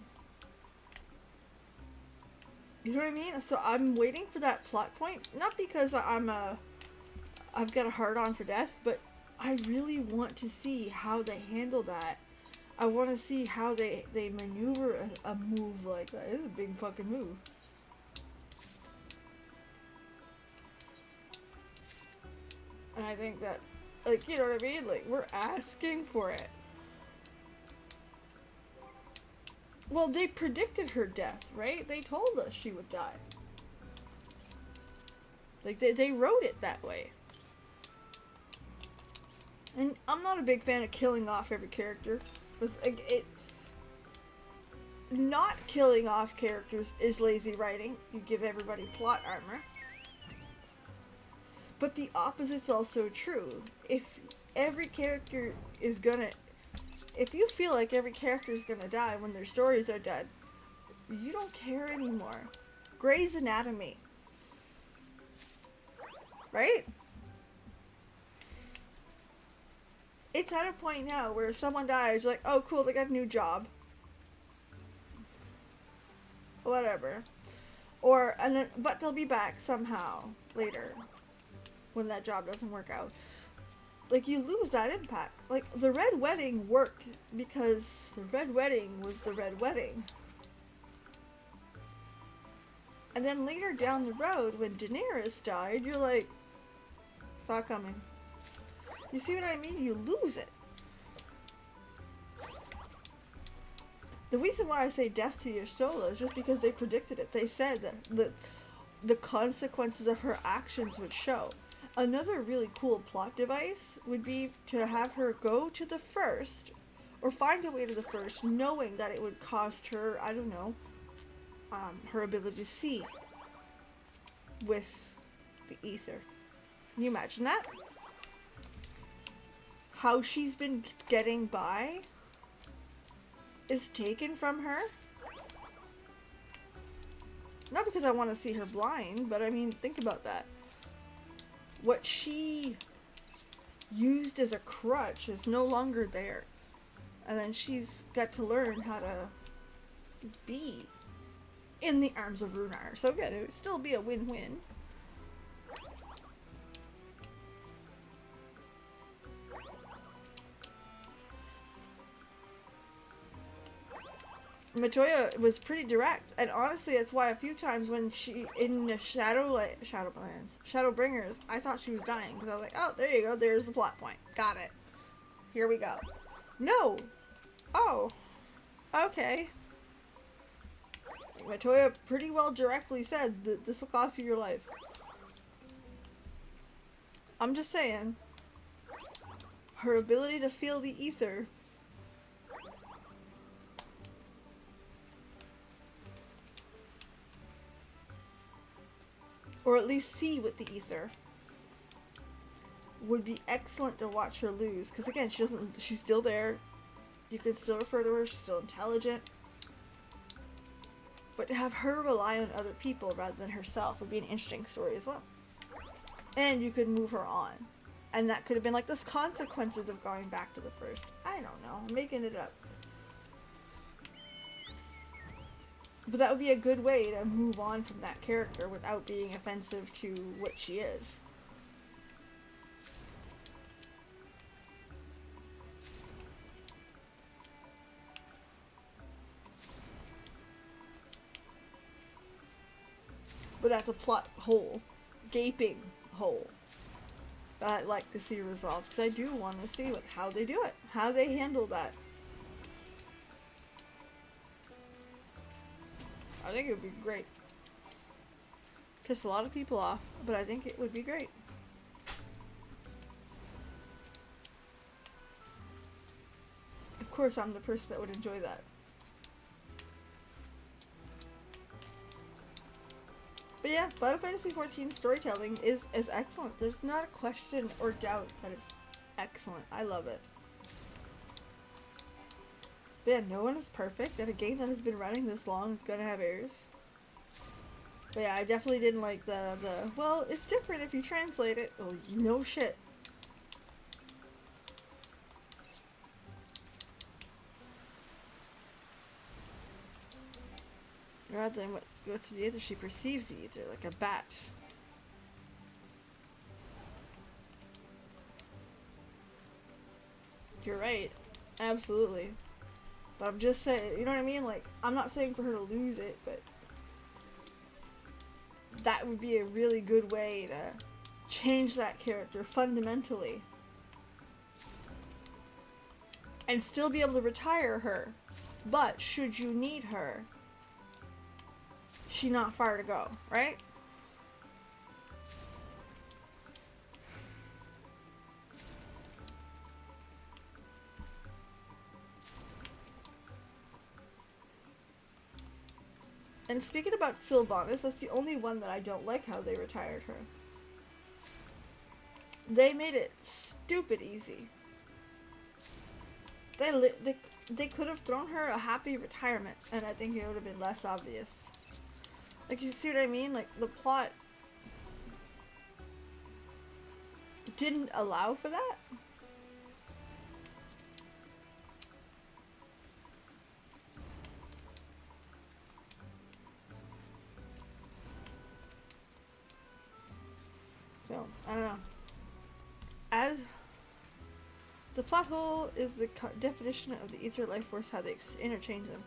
You know what I mean? So I'm waiting for that plot point. Not because I've got a hard on for death, but I really want to see how they handle that. I want to see how they maneuver a move like that. It's a big fucking move. And I think that, like, you know what I mean? Like, we're asking for it. Well, they predicted her death, right? They told us she would die. Like, they wrote it that way. And I'm not a big fan of killing off every character. Not killing off characters is lazy writing. You give everybody plot armor. But the opposite's also true. If every character is gonna... If you feel like every character is gonna die when their stories are done, you don't care anymore. Grey's Anatomy. Right? It's at a point now where if someone dies, you're like, oh cool, they got a new job. Whatever. But they'll be back somehow later when that job doesn't work out. Like, you lose that impact. Like, the Red Wedding worked because the Red Wedding was the Red Wedding. And then later down the road, when Daenerys died, you're like, saw it coming. You see what I mean? You lose it. The reason why I say death to Y'shtola is just because they predicted it. They said that the consequences of her actions would show. Another really cool plot device would be to have her go to the First, or find a way to the First, knowing that it would cost her, I don't know, her ability to see with the ether. Can you imagine that? How she's been getting by is taken from her. Not because I want to see her blind, but I mean, think about that. What she used as a crutch is no longer there. And then she's got to learn how to be in the arms of Runar. So again, it would still be a win-win. Matoya was pretty direct, and honestly, that's why a few times when she in the Shadowbringers, I thought she was dying because I was like, oh, there you go, there's the plot point, got it. Here we go. No. Oh. Okay. Matoya pretty well directly said that this will cost you your life. I'm just saying, her ability to feel the ether. Or at least see with the ether. Would be excellent to watch her lose. Because again, she's still there. You can still refer to her, she's still intelligent. But to have her rely on other people rather than herself would be an interesting story as well. And you could move her on. And that could have been like the consequences of going back to the first. I don't know, I'm making it up. But that would be a good way to move on from that character without being offensive to what she is. But that's a plot hole. Gaping hole. That I'd like to see resolved. Because I do want to see how they do it. How they handle that. I think it would be great. Piss a lot of people off, but I think it would be great. Of course, I'm the person that would enjoy that. But yeah, Final Fantasy XIV storytelling is excellent. There's not a question or doubt that it's excellent. I love it. But yeah, no one is perfect, and a game that has been running this long is gonna have errors. But yeah, I definitely didn't like the well, it's different if you translate it. Oh, no shit. Rather than what goes through the ether, she perceives the ether like a bat. You're right. Absolutely. But I'm just saying, you know what I mean? Like, I'm not saying for her to lose it, but that would be a really good way to change that character fundamentally. And still be able to retire her. But should you need her, she's not far to go, right? And speaking about Sylvanas, that's the only one that I don't like how they retired her. They made it stupid easy. They could have thrown her a happy retirement, and I think it would have been less obvious. Like, you see what I mean? Like, the plot didn't allow for that. So, I don't know. As the plot hole is the definition of the ether life force, how they interchange them.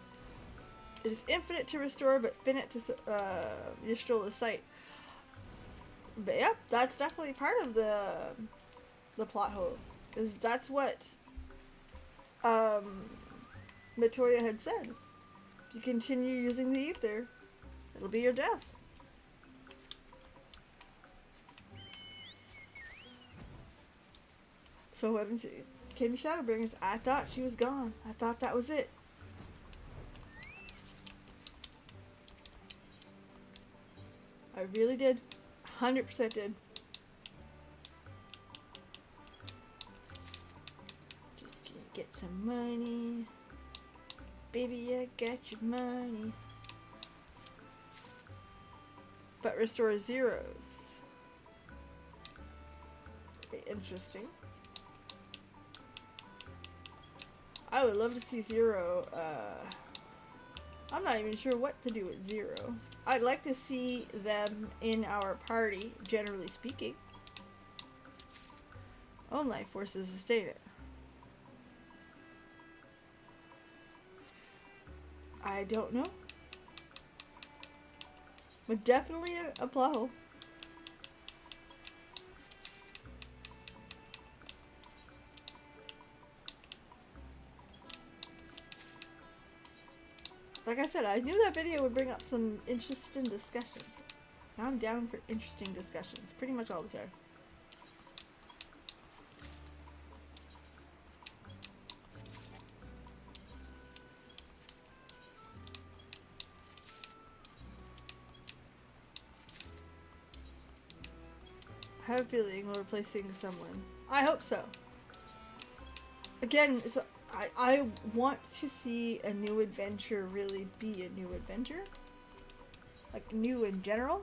It is infinite to restore, but finite to destroy the site. But yeah, that's definitely part of the plot hole, because that's what Matoya had said. If you continue using the ether, it'll be your death. So when she came to Shadowbringers, I thought she was gone. I thought that was it. I really did. 100% did. Just gonna get some money. Baby, I got your money. But restore zeros. Very interesting. I would love to see Zero. I'm not even sure what to do with Zero. I'd like to see them in our party, generally speaking. Own life forces sustained it. I don't know. But definitely a plot hole. Like I said, I knew that video would bring up some interesting discussions. Now I'm down for interesting discussions, pretty much all the time. I have a feeling we're replacing someone. I hope so. Again, I want to see a new adventure really be a new adventure. Like, new in general.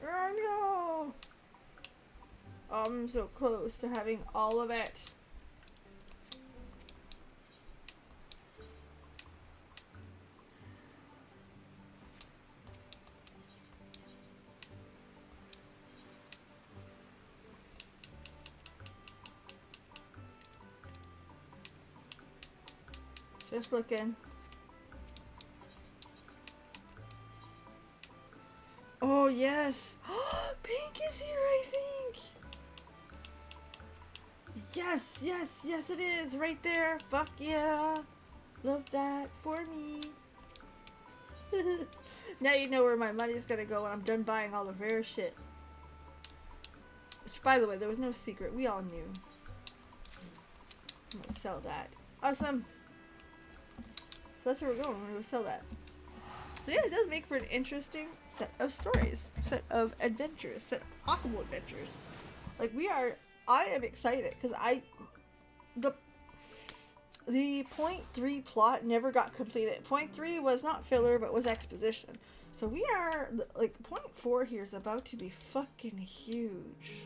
Oh no! I'm so close to having all of it. Just looking. Oh, yes. Pink is here, I think. Yes, yes, yes, it is. Right there. Fuck yeah. Love that for me. Now you know where my money's gonna go when I'm done buying all the rare shit. Which, by the way, there was no secret. We all knew. I'm gonna sell that. Awesome. So that's where we're going. We're going to sell that. So yeah, it does make for an interesting set of stories, set of adventures, set of possible adventures. Like I am excited because the point 3 plot never got completed. Point 3 was not filler, but was exposition. So we are, like, point 4 here is about to be fucking huge.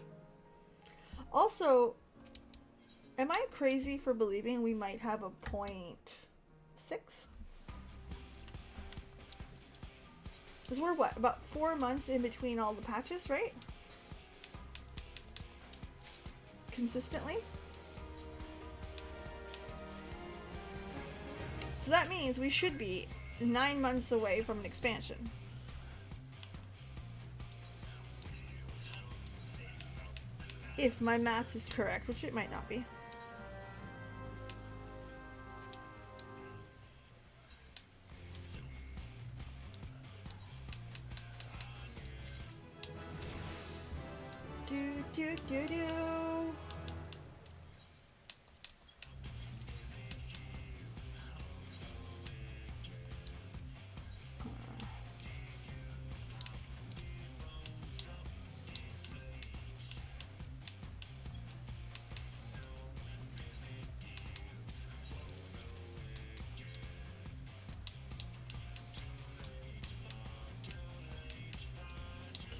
Also, am I crazy for believing we might have a point 6? Because we're what, about 4 months in between all the patches, right? Consistently. So that means we should be 9 months away from an expansion. If my math is correct, which it might not be. Do.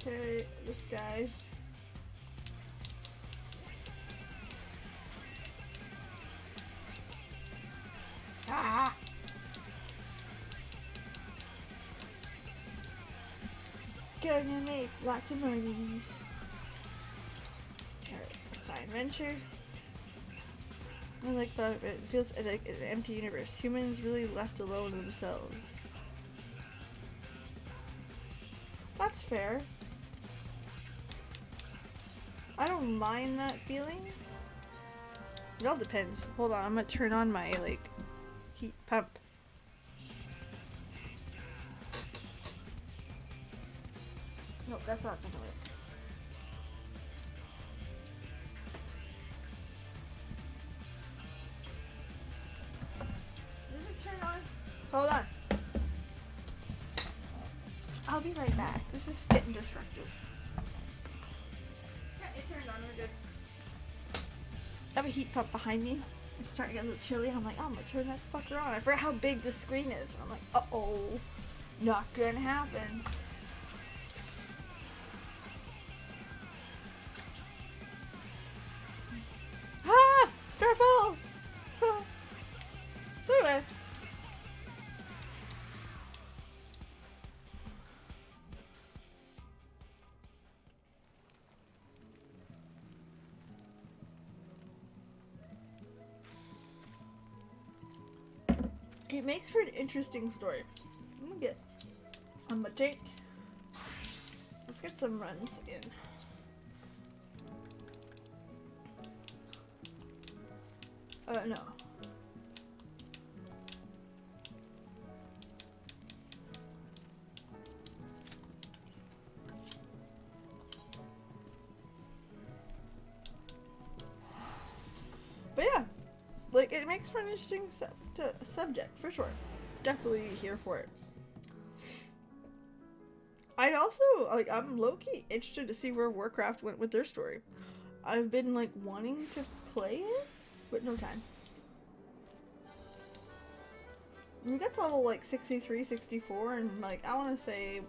Okay, this guy. Ah! Gonna make lots of monies. Alright, assign venture. I like about it, it feels like an empty universe. Humans really left alone to themselves. That's fair. I don't mind that feeling. It all depends. Hold on, I'm gonna turn on my, like, heat pump. Nope, that's not gonna work. Hold on. I'll be right back. This is getting destructive. Yeah, it turned on. We're good. I have a heat pump behind me. It's starting to get a little chilly, and I'm like, oh, I'm gonna turn that fucker on. I forgot how big the screen is. And I'm like, uh-oh. Not gonna happen. Ah! Starfall! Ah. So anyway. It makes for an interesting story. I'm gonna take. Let's get some runs in. No. But yeah, like it makes for an interesting subject for sure. Definitely here for it. I'd also like. I'm low-key interested to see where Warcraft went with their story. I've been like wanting to play it, but no time. We got to level like 63, 64, and like I want to say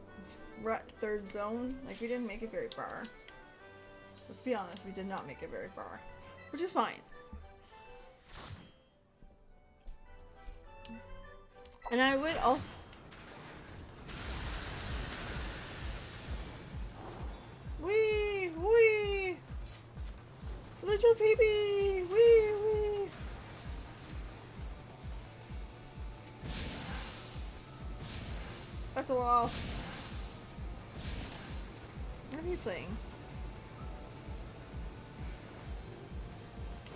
we're at 3rd zone. Like we didn't make it very far. Let's be honest, we did not make it very far, which is fine. And I would also. Wee! Wee! Little peepee! Wee! Wee! That's a wall. What are you playing?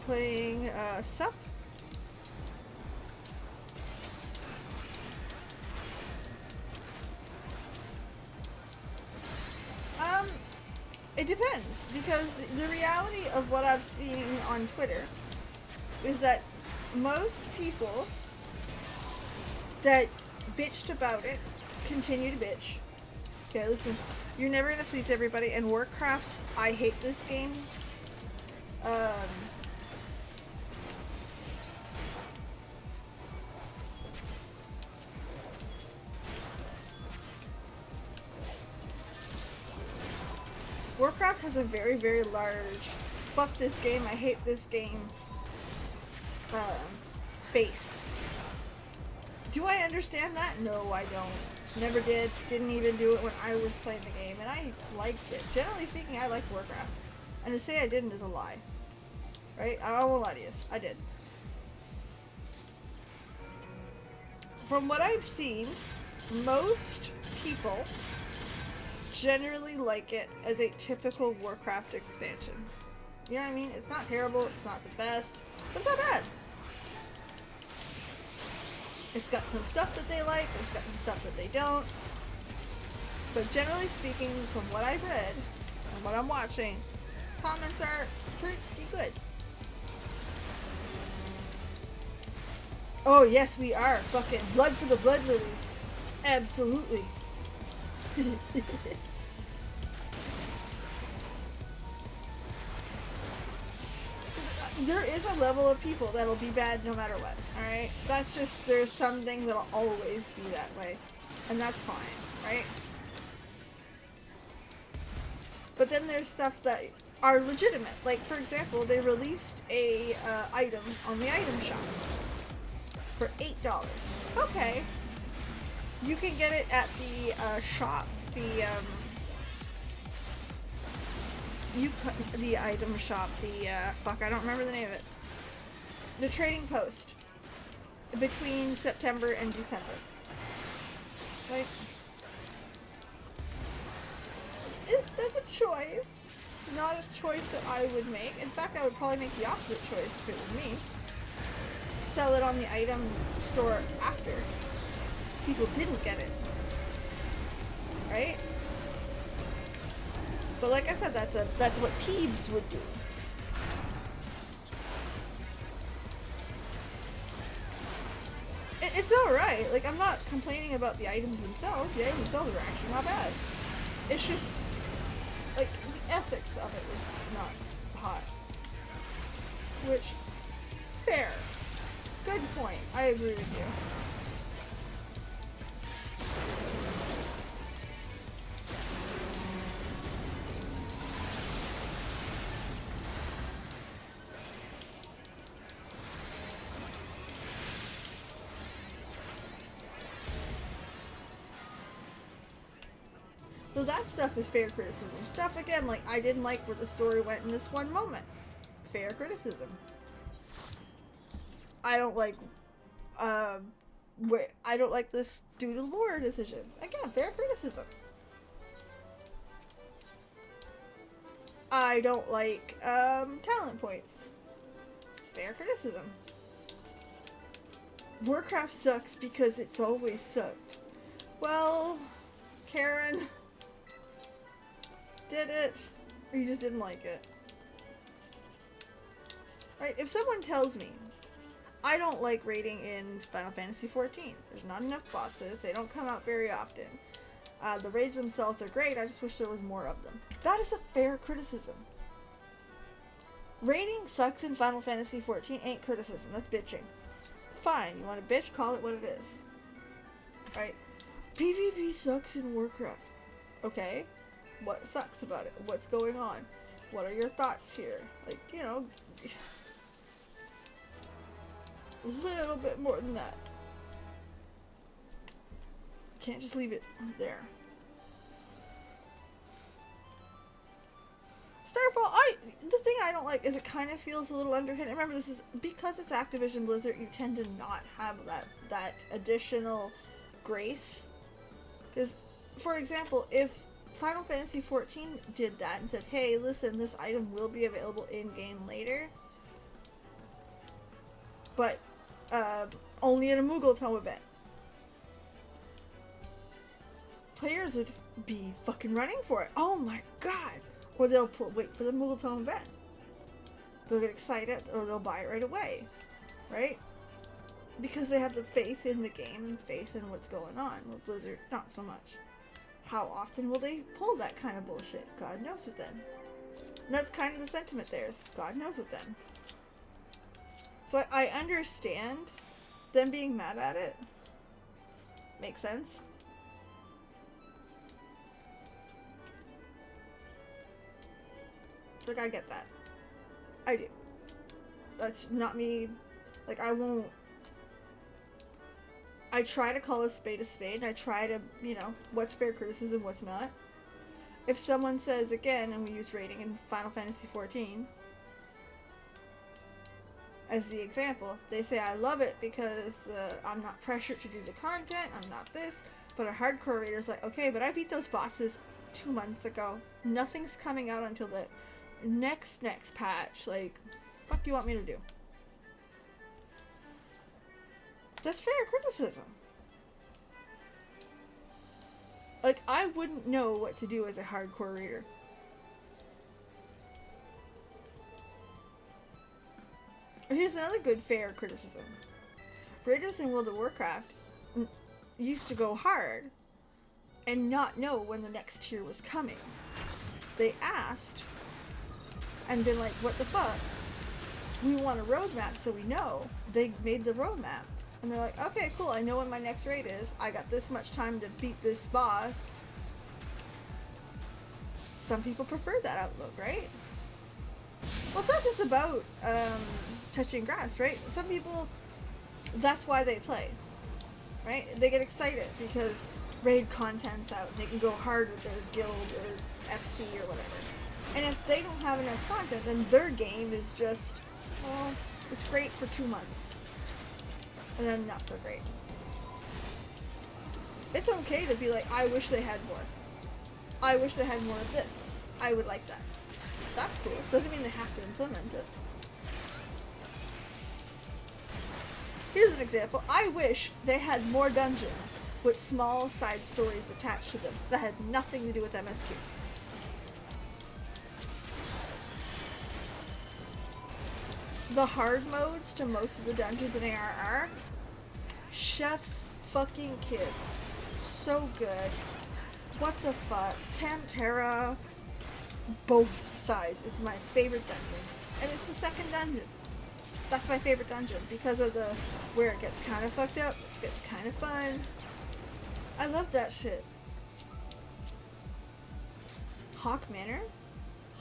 Playing, Sup? It depends, because the reality of what I've seen on Twitter is that most people that bitched about it continue to bitch. Okay, listen, you're never gonna please everybody, and Warcraft's I hate this game. Warcraft has a very, very large fuck this game, I hate this game base. Do I understand that? No, I don't. Never did. Didn't even do it when I was playing the game, and I liked it. Generally speaking, I liked Warcraft. And to say I didn't is a lie. Right? I won't lie to you. I did. From what I've seen, most people generally like it as a typical Warcraft expansion. You know what I mean? It's not terrible, it's not the best, but it's not bad. It's got some stuff that they like, there's got some stuff that they don't. But generally speaking, from what I've read and what I'm watching, comments are pretty good. Oh yes, we are. Fucking blood for the blood lilies. Absolutely. There is a level of people that'll be bad no matter what, alright? That's just, there's some things that'll always be that way. And that's fine, right? But then there's stuff that are legitimate. Like, for example, they released a item on the item shop for $8. Okay. You can get it at the shop, the item shop, fuck, I don't remember the name of it. The trading post between September and December. Like, that's a choice. Not a choice that I would make. In fact, I would probably make the opposite choice if it was me. Sell it on the item store after people didn't get it. Right? But like I said, that's what Peebs would do. It's It's alright. Like, I'm not complaining about the items themselves. The items themselves are actually not bad. It's just, like, the ethics of it was not hot. Which, fair. Good point. I agree with you. So that stuff is fair criticism. Stuff, again, like, I didn't like where the story went in this one moment. Fair criticism. I don't like, I don't like this due to lore decision. Again, fair criticism. I don't like, talent points. Fair criticism. Warcraft sucks because it's always sucked. Well, Karen... Did it, or you just didn't like it? Right, if someone tells me, I don't like raiding in Final Fantasy XIV, there's not enough bosses, they don't come out very often, the raids themselves are great, I just wish there was more of them. That is a fair criticism. Raiding sucks in Final Fantasy XIV ain't criticism, that's bitching. Fine, you want to bitch, call it what it is. Right? PvP sucks in Warcraft. Okay. What sucks about it? What's going on? What are your thoughts here? Like, you know, a little bit more than that. Can't just leave it there. Starfall, the thing I don't like is it kind of feels a little underhit. Remember, this is because it's Activision Blizzard, you tend to not have that additional grace. Because, for example, if Final Fantasy XIV did that and said, hey, listen, this item will be available in-game later, but only at a Moogle Tome event. Players would be fucking running for it. Oh my god! Or they'll wait for the Moogle Tome event. They'll get excited, or they'll buy it right away. Right? Because they have the faith in the game and faith in what's going on. With Blizzard, not so much. How often will they pull that kind of bullshit? God knows with them. And that's kind of the sentiment there, is God knows with them. So I understand them being mad at it. Makes sense. Like, I get that. I do. That's not me. Like, I won't... I try to call a spade, and I try to, you know, what's fair criticism, what's not. If someone says, again, and we use rating in Final Fantasy XIV as the example, they say, I love it because I'm not pressured to do the content, I'm not this, but a hardcore raider's like, okay, but I beat those bosses 2 months ago. Nothing's coming out until the next patch. Like, fuck you want me to do? That's fair criticism. Like, I wouldn't know what to do as a hardcore reader. Here's another good fair criticism. Raiders in World of Warcraft used to go hard and not know when the next tier was coming. They asked and been like, what the fuck? We want a roadmap so we know. They made the roadmap. And they're like, okay, cool, I know when my next raid is. I got this much time to beat this boss. Some people prefer that outlook, right? Well, it's not just about touching grass, right? Some people, that's why they play, right? They get excited because raid content's out. They can go hard with their guild or FC or whatever. And if they don't have enough content, then their game is just, well, it's great for 2 months. And then not so great. It's okay to be like, I wish they had more. I wish they had more of this. I would like that. That's cool. Doesn't mean they have to implement it. Here's an example. I wish they had more dungeons with small side stories attached to them that had nothing to do with MSQ. The hard modes to most of the dungeons in ARR Chef's fucking kiss. So good. What the fuck? Tantera. Both sides is my favorite dungeon. And it's the second dungeon. That's my favorite dungeon because of the where it gets kind of fucked up, it gets kind of fun. I love that shit. Hawk Manor?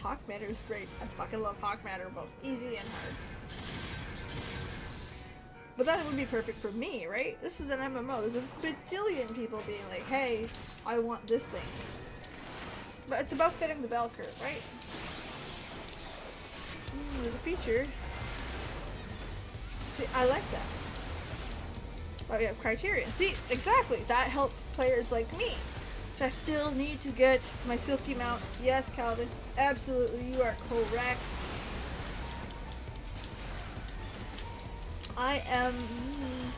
Hawk Manor is great. I fucking love Hawk Manor, both easy and hard. But that would be perfect for me, right? This is an MMO. There's a bajillion people being like, hey, I want this thing. But it's about fitting the bell curve, right? There's a feature. See, I like that. But we have criteria. See, exactly. That helps players like me. Which I still need to get my silky mount. Yes, Calvin. Absolutely, you are correct. I am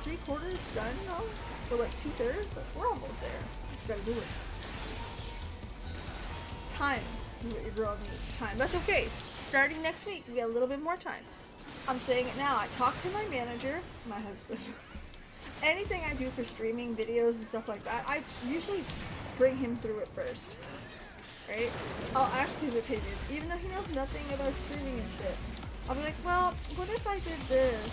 3/4 done now. Or like 2/3. We're almost there. Just gotta do it. Time. What your girl needs. Time. That's okay. Starting next week, we got a little bit more time. I'm saying it now. I talked to my manager, my husband. Anything I do for streaming videos and stuff like that, I usually bring him through it first. Right? I'll ask his opinion, even though he knows nothing about streaming and shit. I'll be like, well, what if I did this?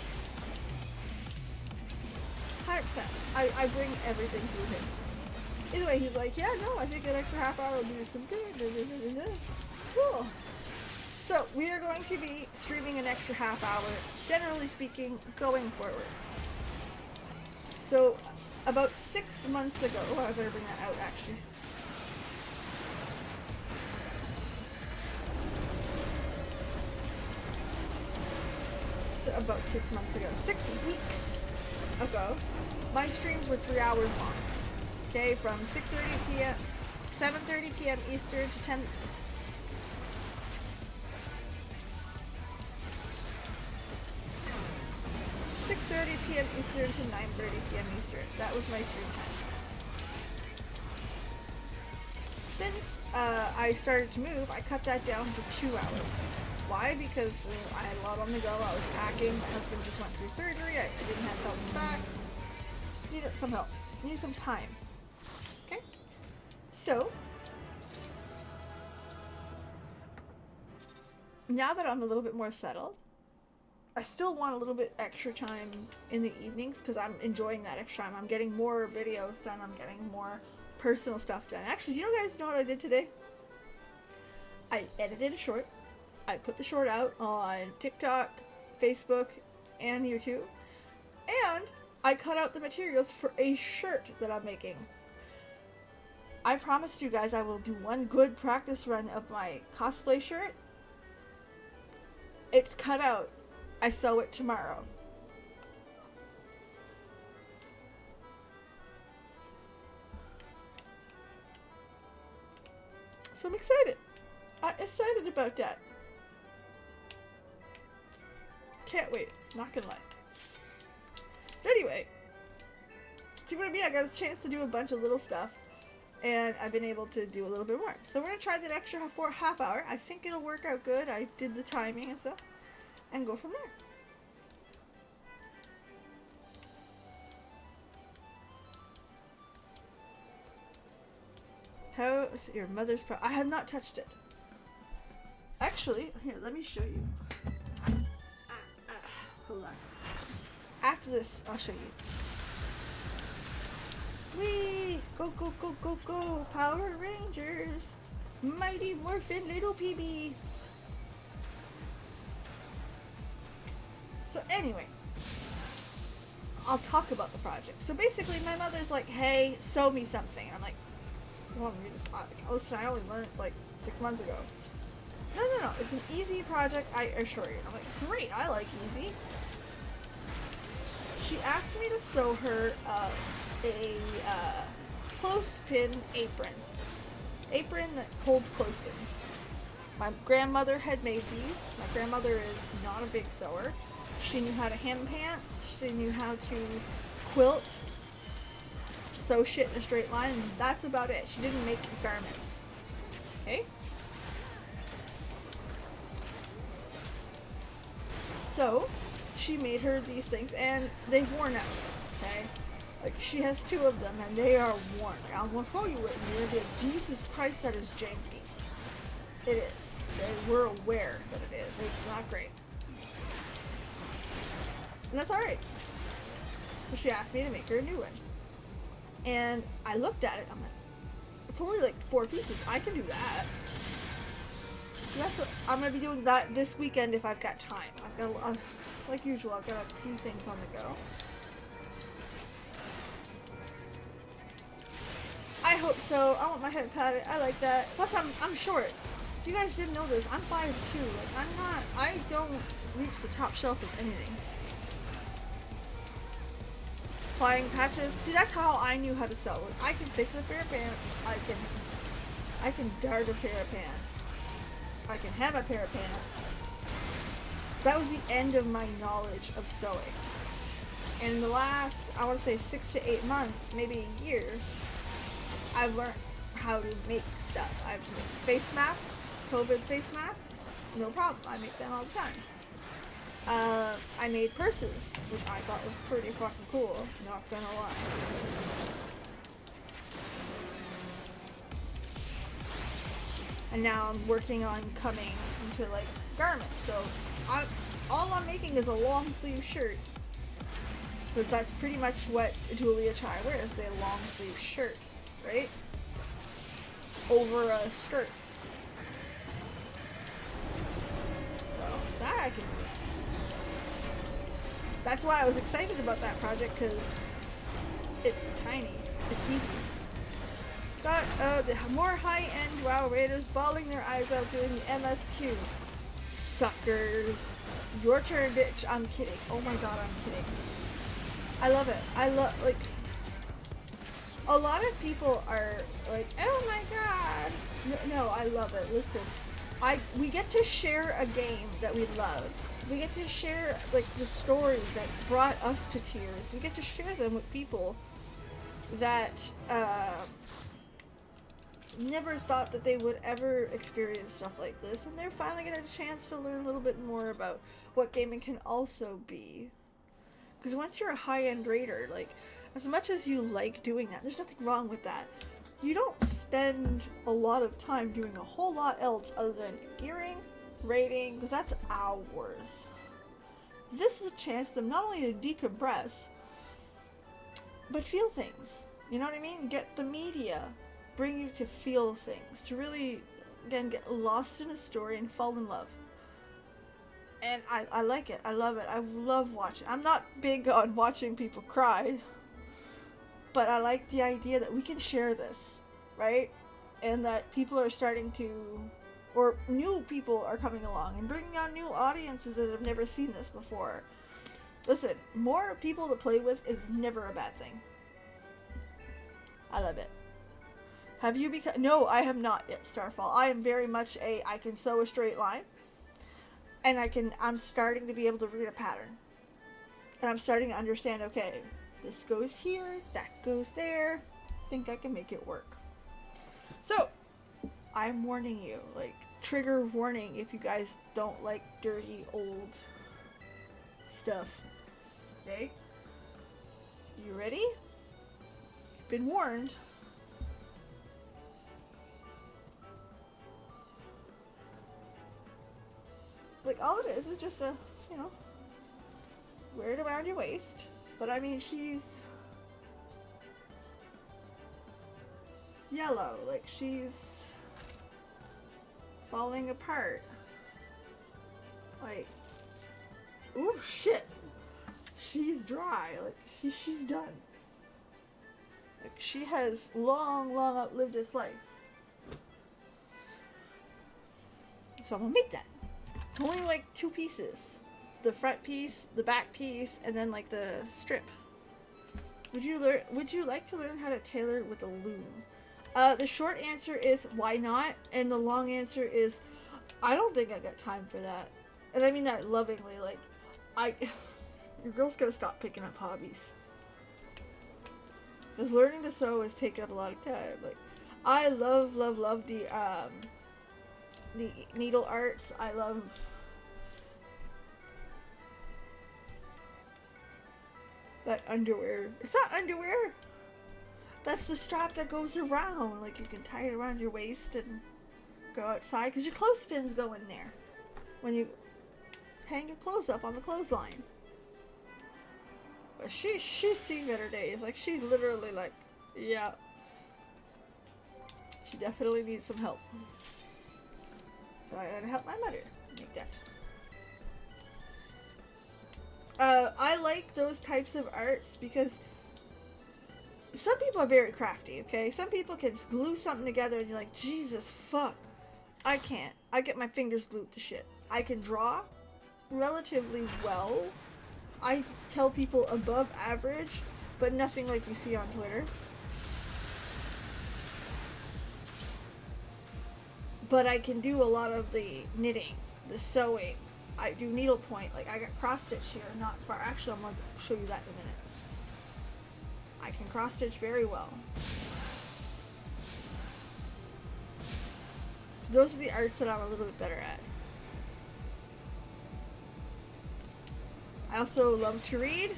100%. I bring everything through him. Either way, he's like, yeah, no, I think an extra half hour will do some good. Cool. So, we are going to be streaming an extra half hour, generally speaking, going forward. So, about 6 months ago, oh, I better bring that out actually. So, about 6 months ago, 6 weeks ago, my streams were 3 hours long. Okay, from 6:30 p.m., 7:30 p.m. Eastern to 10. 6:30 p.m. Eastern to 9:30 p.m. Eastern. That was my stream time. Since I started to move, I cut that down to 2 hours. Why? Because I had a lot on the go. I was packing. My husband just went through surgery. I didn't have help back. Just needed some help. Needed some time. Okay? So, now that I'm a little bit more settled, I still want a little bit extra time in the evenings because I'm enjoying that extra time. I'm getting more videos done. I'm getting more personal stuff done. Actually, do you guys know what I did today? I edited a short. I put the short out on TikTok, Facebook, and YouTube. And I cut out the materials for a shirt that I'm making. I promised you guys I will do one good practice run of my cosplay shirt. It's cut out. I sew it tomorrow. So I'm excited. I'm excited about that. Can't wait. Not gonna lie. But anyway, see what I mean? I got a chance to do a bunch of little stuff, and I've been able to do a little bit more. So we're gonna try that extra half hour. I think it'll work out good. I did the timing and stuff, and go from there. How is your mother's I have not touched it. Actually, here, let me show you. Hold on. After this, I'll show you. Whee! Go, go, go, go, go! Power Rangers! Mighty Morphin Little Peebs! So anyway, I'll talk about the project. So basically, my mother's like, hey, sew me something. And I'm like, you want me to just, listen, I only learned like 6 months ago. No, it's an easy project, I assure you. And I'm like, great, I like easy. She asked me to sew her a clothespin apron. Apron that holds clothespins. My grandmother had made these. My grandmother is not a big sewer. She knew how to hem pants. She knew how to quilt, sew shit in a straight line, and that's about it. She didn't make garments. Okay? So, she made her these things, and they've worn out. Okay? Like, she has 2 of them, and they are worn. I'm gonna show you it, and you're gonna be like, Jesus Christ, that is janky. It is. We're aware that it is. It's not great. And that's alright. But she asked me to make her a new one. And I looked at it, I'm like, it's only like 4 pieces. I can do that. So that's what I'm gonna be doing that this weekend if I've got time. I've got, like usual, I've got a few things on the go. I hope so. I want my head padded. I like that. Plus, I'm short. If you guys didn't know this, I'm 5'2". Like, I don't reach the top shelf of anything. Applying patches. See, that's how I knew how to sew. Like, I can fix a pair of pants. I can dart a pair of pants. I can hem a pair of pants. That was the end of my knowledge of sewing. In the last, I want to say 6 to 8 months, maybe a year, I've learned how to make stuff. I've made face masks, COVID face masks, no problem. I make them all the time. I made purses, which I thought was pretty fucking cool, not gonna lie. And now I'm working on coming into like garments, so all I'm making is a long sleeve shirt. Because that's pretty much what Julia Chai wears, a long sleeve shirt, right? Over a skirt. So that I can do. That's why I was excited about that project, because it's tiny, it's easy. Got the more high-end WoW raiders bawling their eyes out doing the MSQ. Suckers. Your turn, bitch. I'm kidding. Oh my god, I'm kidding. I love it. I love, like, a lot of people are like, oh my god. No, I love it. Listen, we get to share a game that we love. We get to share, like, the stories that brought us to tears. We get to share them with people that never thought that they would ever experience stuff like this, and they're finally getting a chance to learn a little bit more about what gaming can also be. Because once you're a high-end raider, like, as much as you like doing that, there's nothing wrong with that. You don't spend a lot of time doing a whole lot else other than gearing, raiding, because that's hours. This is a chance for them not only to decompress, but feel things. You know what I mean? Get the media, bring you to feel things, to really, again, get lost in a story and fall in love. And I like it. I love it. I love watching. I'm not big on watching people cry, but I like the idea that we can share this, right? And that people are starting to, or new people are coming along and bringing on new audiences that have never seen this before. Listen, more people to play with is never a bad thing. I love it. Have you become... No, I have not yet, Starfall. I am very much I can sew a straight line. And I'm starting to be able to read a pattern. And I'm starting to understand, okay, this goes here, that goes there. I think I can make it work. So, I'm warning you, like, trigger warning if you guys don't like dirty old stuff. Okay? You ready? You've been warned. Like, all it is just a, you know, wear it around your waist. But I mean, she's yellow, like she's falling apart. Like, ooh, shit. She's dry, like she's done. Like, she has long outlived this life. So I'm gonna make that. Only like 2 pieces. The front piece, the back piece, and then like the strip. Would you like to learn how to tailor with a loom? The short answer is why not? And the long answer is I don't think I got time for that. And I mean that lovingly, like your girl's gotta stop picking up hobbies. Because learning to sew has taken up a lot of time. Like, I love the needle arts. I love that underwear. It's not underwear. That's the strap that goes around. Like, you can tie it around your waist and go outside, because your clothespins go in there when you hang your clothes up on the clothesline. But she's seen better days. Like, she's literally like, yeah. She definitely needs some help. So I gotta help my mother make that. I like those types of arts because some people are very crafty, okay? Some people can glue something together and you're like, Jesus fuck. I can't. I get my fingers glued to shit. I can draw relatively well. I tell people above average, but nothing like you see on Twitter. But I can do a lot of the knitting, the sewing. I do needlepoint. Like, I got cross stitch here, not far. Actually, I'm going to show you that in a minute. I can cross stitch very well. Those are the arts that I'm a little bit better at. I also love to read.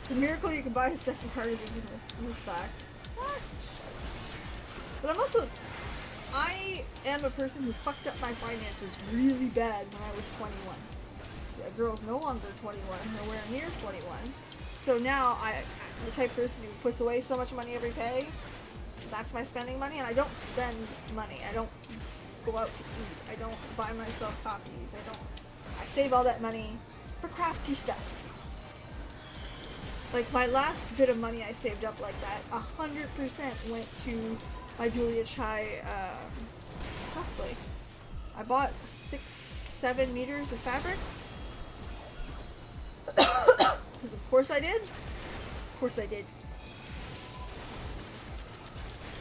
It's a miracle you can buy a second card of this fact. But I'm also... I am a person who fucked up my finances really bad when I was 21. Yeah, girl's no longer 21, nowhere near 21. So now I'm the type of person who puts away so much money every pay. That's my spending money, and I don't spend money. I don't go out to eat. I don't buy myself copies. I save all that money for crafty stuff. Like, my last bit of money I saved up like that, 100% went to my Julia Chai cosplay. I bought 6-7 meters of fabric. Because of course I did. Of course I did.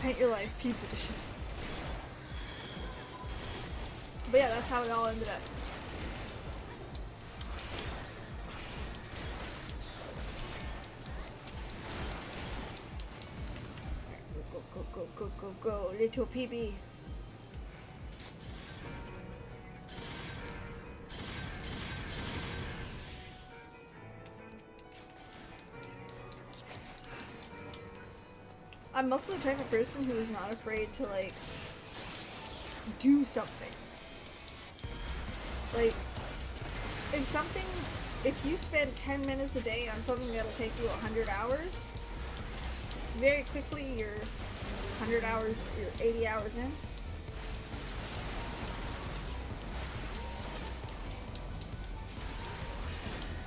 Paint Your Life, Peebs edition. But yeah, that's how it all ended up. Go, little PB. I'm mostly the type of person who is not afraid to, like, do something. Like, if you spend 10 minutes a day on something that'll take you 100 hours, very quickly you're 100 hours, you're 80 hours in.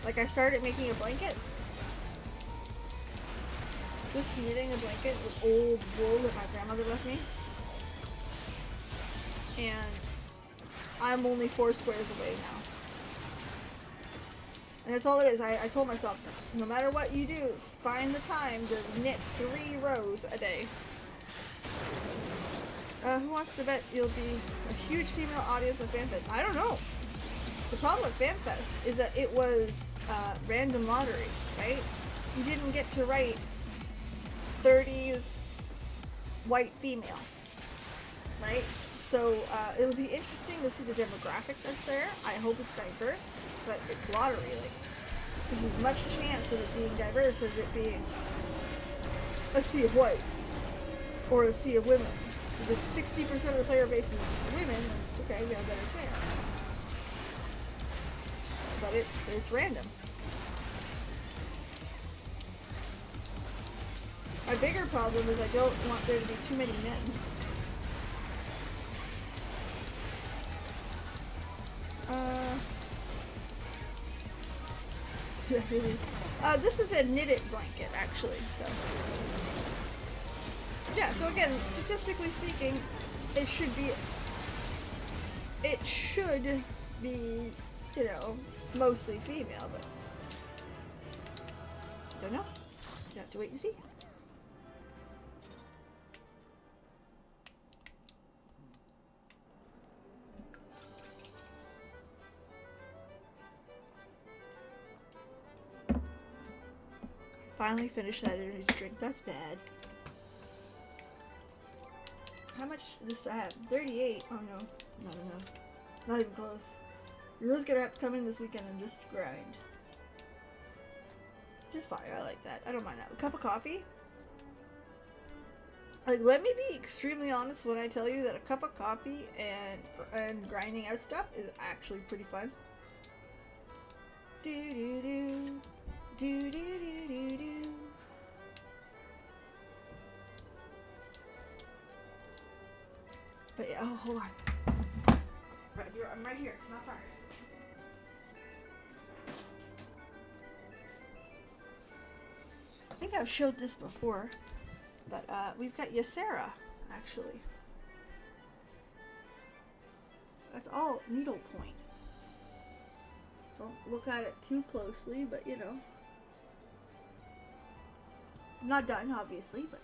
Like, I started making a blanket. Just knitting a blanket with old wool that my grandmother left me. And I'm only 4 squares away now. And that's all it is. I told myself, no matter what you do, find the time to knit 3 rows a day. Who wants to bet you'll be a huge female audience of FanFest? I don't know. The problem with FanFest is that it was random lottery, right? You didn't get to write 30s white female, right? So it'll be interesting to see the demographic that's there. I hope it's diverse, but it's lottery. Like, there's as much chance of it being diverse as it being a sea of white or a sea of women. If 60% of the player base is women, okay, we have a better chance. But it's random. My bigger problem is I don't want there to be too many men. This is a knitted blanket, actually, so. Yeah, so again, statistically speaking, it should be, you know, mostly female, but don't know. You have to wait and see. Finally finished that energy drink. That's bad. How much does I have? 38. Oh no. No. Not even close. You're just gonna have to come in this weekend and just grind. Just fine. I like that. I don't mind that. A cup of coffee? Like, let me be extremely honest when I tell you that a cup of coffee and grinding out stuff is actually pretty fun. Do do do. Do do do do do. But yeah, oh, hold on. Right here, I'm right here, not far. I think I've showed this before, but we've got Ysera, actually. That's all needle point. Don't look at it too closely, but you know. I'm not done, obviously, but.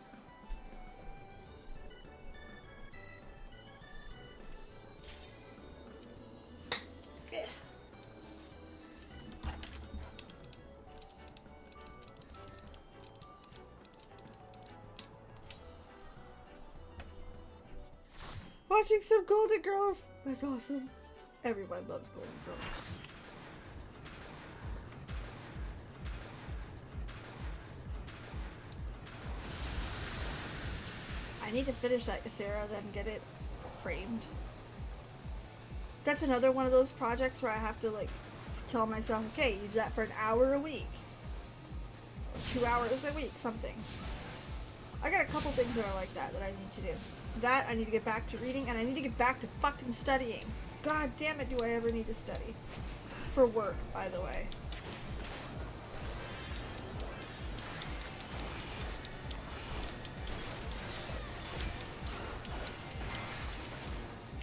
Yeah. Watching some Golden Girls. That's awesome. Everyone loves Golden Girls. I need to finish that Ysera, then get it framed. That's another one of those projects where I have to like tell myself, okay, you do that for an hour a week. 2 hours a week, something. I got a couple things that are like that I need to do. That, I need to get back to reading, and I need to get back to fucking studying. God damn it, do I ever need to study. For work, by the way.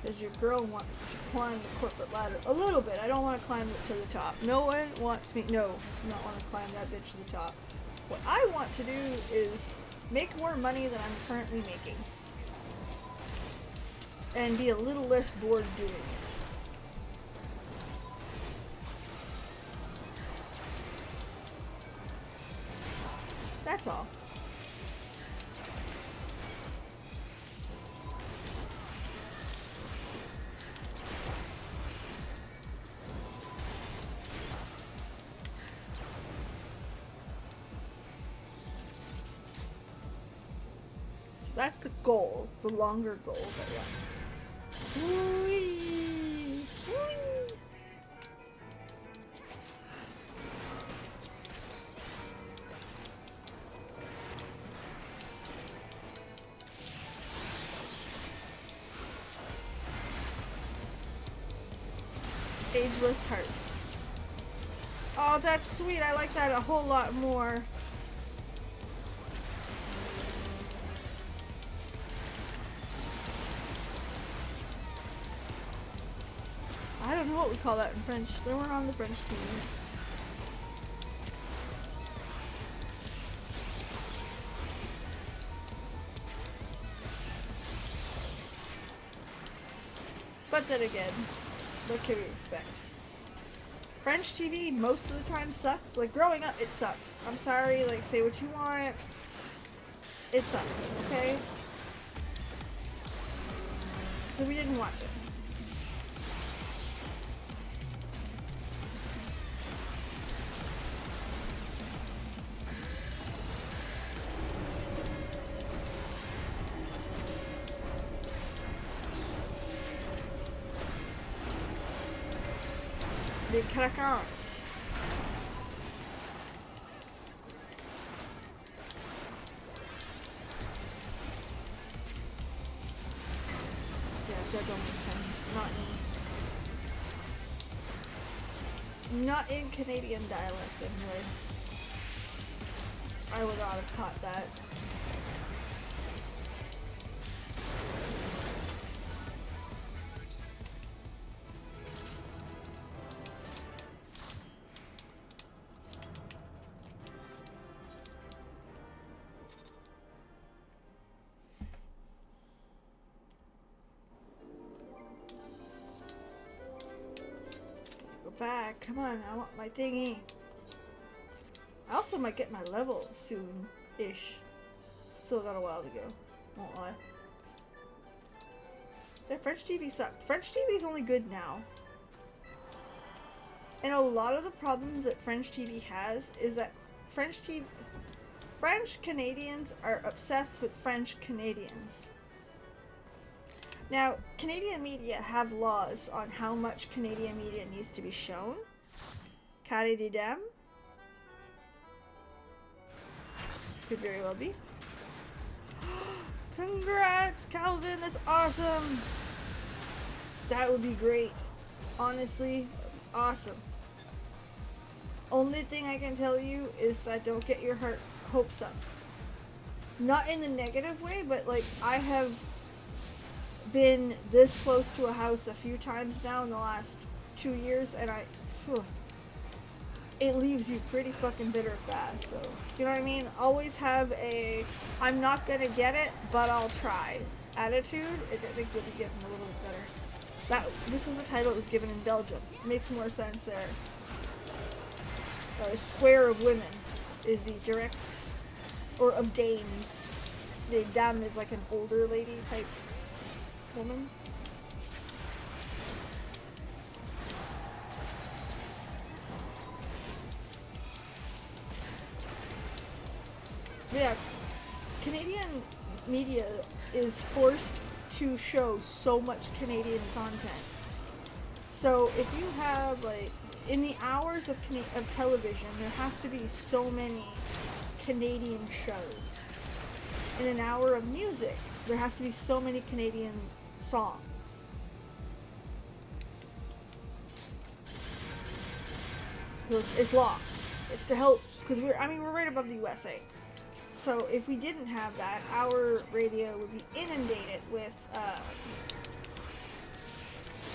Because your girl wants to climb the corporate ladder a little bit. I don't want to climb it to the top. No one wants me, no, I don't want to climb that bitch to the top. What I want to do is make more money than I'm currently making. And be a little less bored doing it. That's all. So that's the goal, the longer goal that we have. Whee! Whee! Ageless Hearts. Oh, that's sweet. I like that a whole lot more. I don't know what we call that in French. They weren't on the French team. But then again, what can we expect? French TV most of the time sucks. Like growing up, it sucked. I'm sorry, like say what you want. It sucked, okay? Because we didn't watch it. Les craquants. Yeah, that don't make sense. Not in Canadian dialect anyway. I would not have caught that. Back, come on, I want my thingy. I also might get my level soon-ish. Still got a while to go, won't lie. Yeah, French TV sucked. French TV is only good now. And a lot of the problems that French TV has is that French Canadians are obsessed with French Canadians. Now, Canadian media have laws on how much Canadian media needs to be shown. Carré des dames. Could very well be. Congrats, Calvin! That's awesome! That would be great. Honestly, awesome. Only thing I can tell you is that don't get your hopes up. Not in the negative way, but like, I have been this close to a house a few times now in the last 2 years, and it leaves you pretty fucking bitter fast. So, you know what I mean? Always have a, I'm not gonna get it, but I'll try attitude. I think you'll be getting a little bit better. This was a title that was given in Belgium. Makes more sense there. Square of Women is the direct, or of dames. The dame is like an older lady type woman. Yeah, Canadian media is forced to show so much Canadian content. So if you have, like, in the hours of television, there has to be so many Canadian shows. In an hour of music, there has to be so many Canadian songs. It's law. It's to help, because we're right above the USA. So if we didn't have that, our radio would be inundated with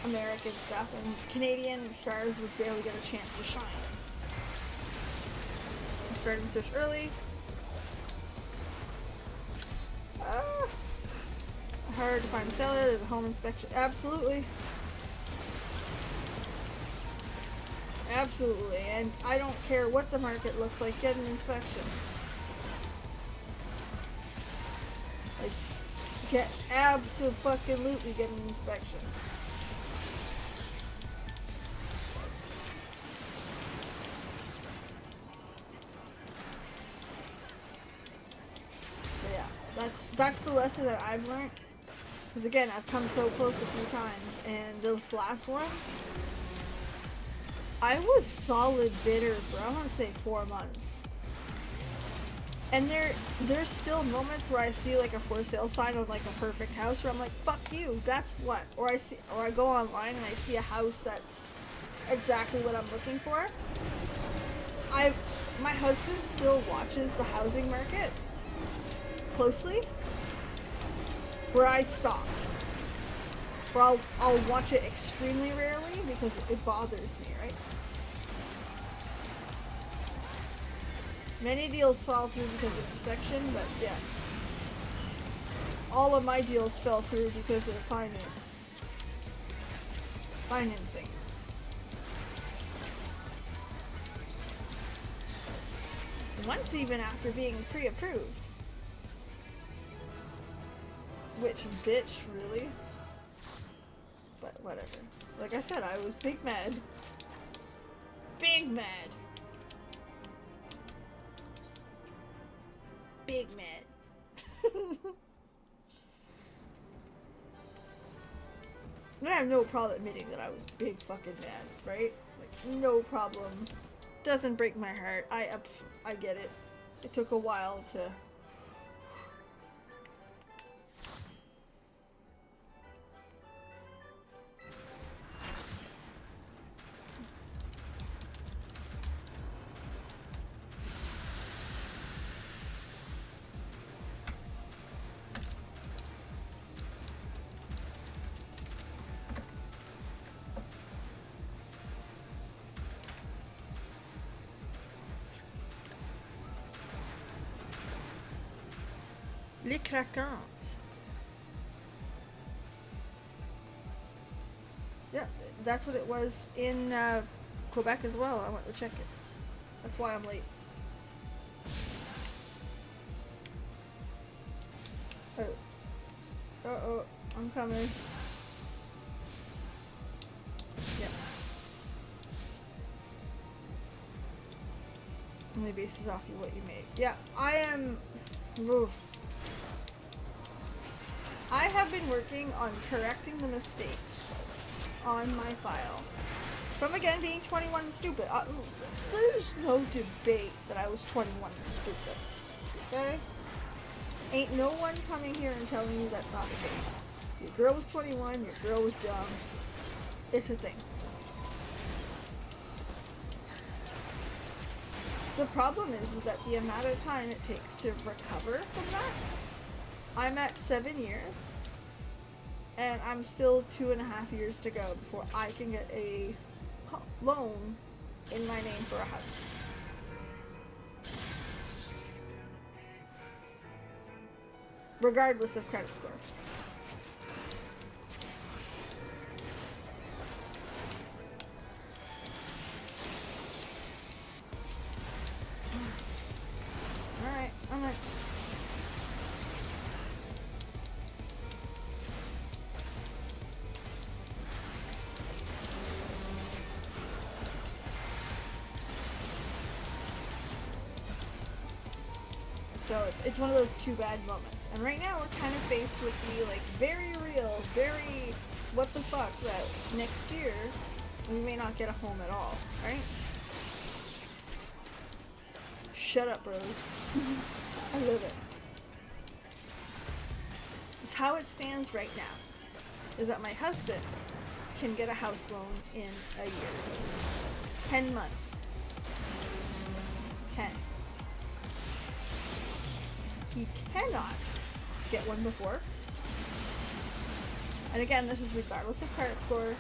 American stuff, and Canadian stars would barely get a chance to shine. I'm starting to switch early. Hard to find a seller. There's a home inspection. Absolutely. Absolutely. And I don't care what the market looks like, get an inspection. Like, absolutely get an inspection. But yeah, that's the lesson that I've learned. Because again, I've come so close a few times, and this last one, I was solid bitter for, I want to say, 4 months. And there's still moments where I see like a for sale sign of like a perfect house where I'm like, fuck you, that's what. Or I go online and I see a house that's exactly what I'm looking for. My husband still watches the housing market closely, where I stopped. Where I'll watch it extremely rarely because it bothers me, right? Many deals fall through because of inspection, but yeah. All of my deals fell through because of financing. Once even after being pre-approved. Which bitch, really? But whatever. Like I said, I was big mad. Big mad. Big mad. And I have no problem admitting that I was big fucking mad, right? Like, no problem. Doesn't break my heart. I get it. It took a while to... Les craquantes. Yeah, that's what it was in Quebec as well. I went to check it. That's why I'm late. Oh. Uh-oh. I'm coming. Yeah. only bases off of what you make. Yeah, I am... Oof. I have been working on correcting the mistakes on my file. From again being 21 and stupid. There's no debate that I was 21 and stupid. Okay? Ain't no one coming here and telling you that's not the case. Your girl was 21, your girl was dumb. It's a thing. The problem is that the amount of time it takes to recover from that, I'm at 7 years, and I'm still 2.5 years to go before I can get a loan in my name for a house. Regardless of credit score. Alright, alright. So it's one of those too bad moments. And right now we're kind of faced with the like very real, very what the fuck that next year we may not get a home at all, right? Shut up, bros. I love it. It's how it stands right now. Is that my husband can get a house loan in a year. 10 months. 10. He cannot get one before. And again, this is regardless of credit score,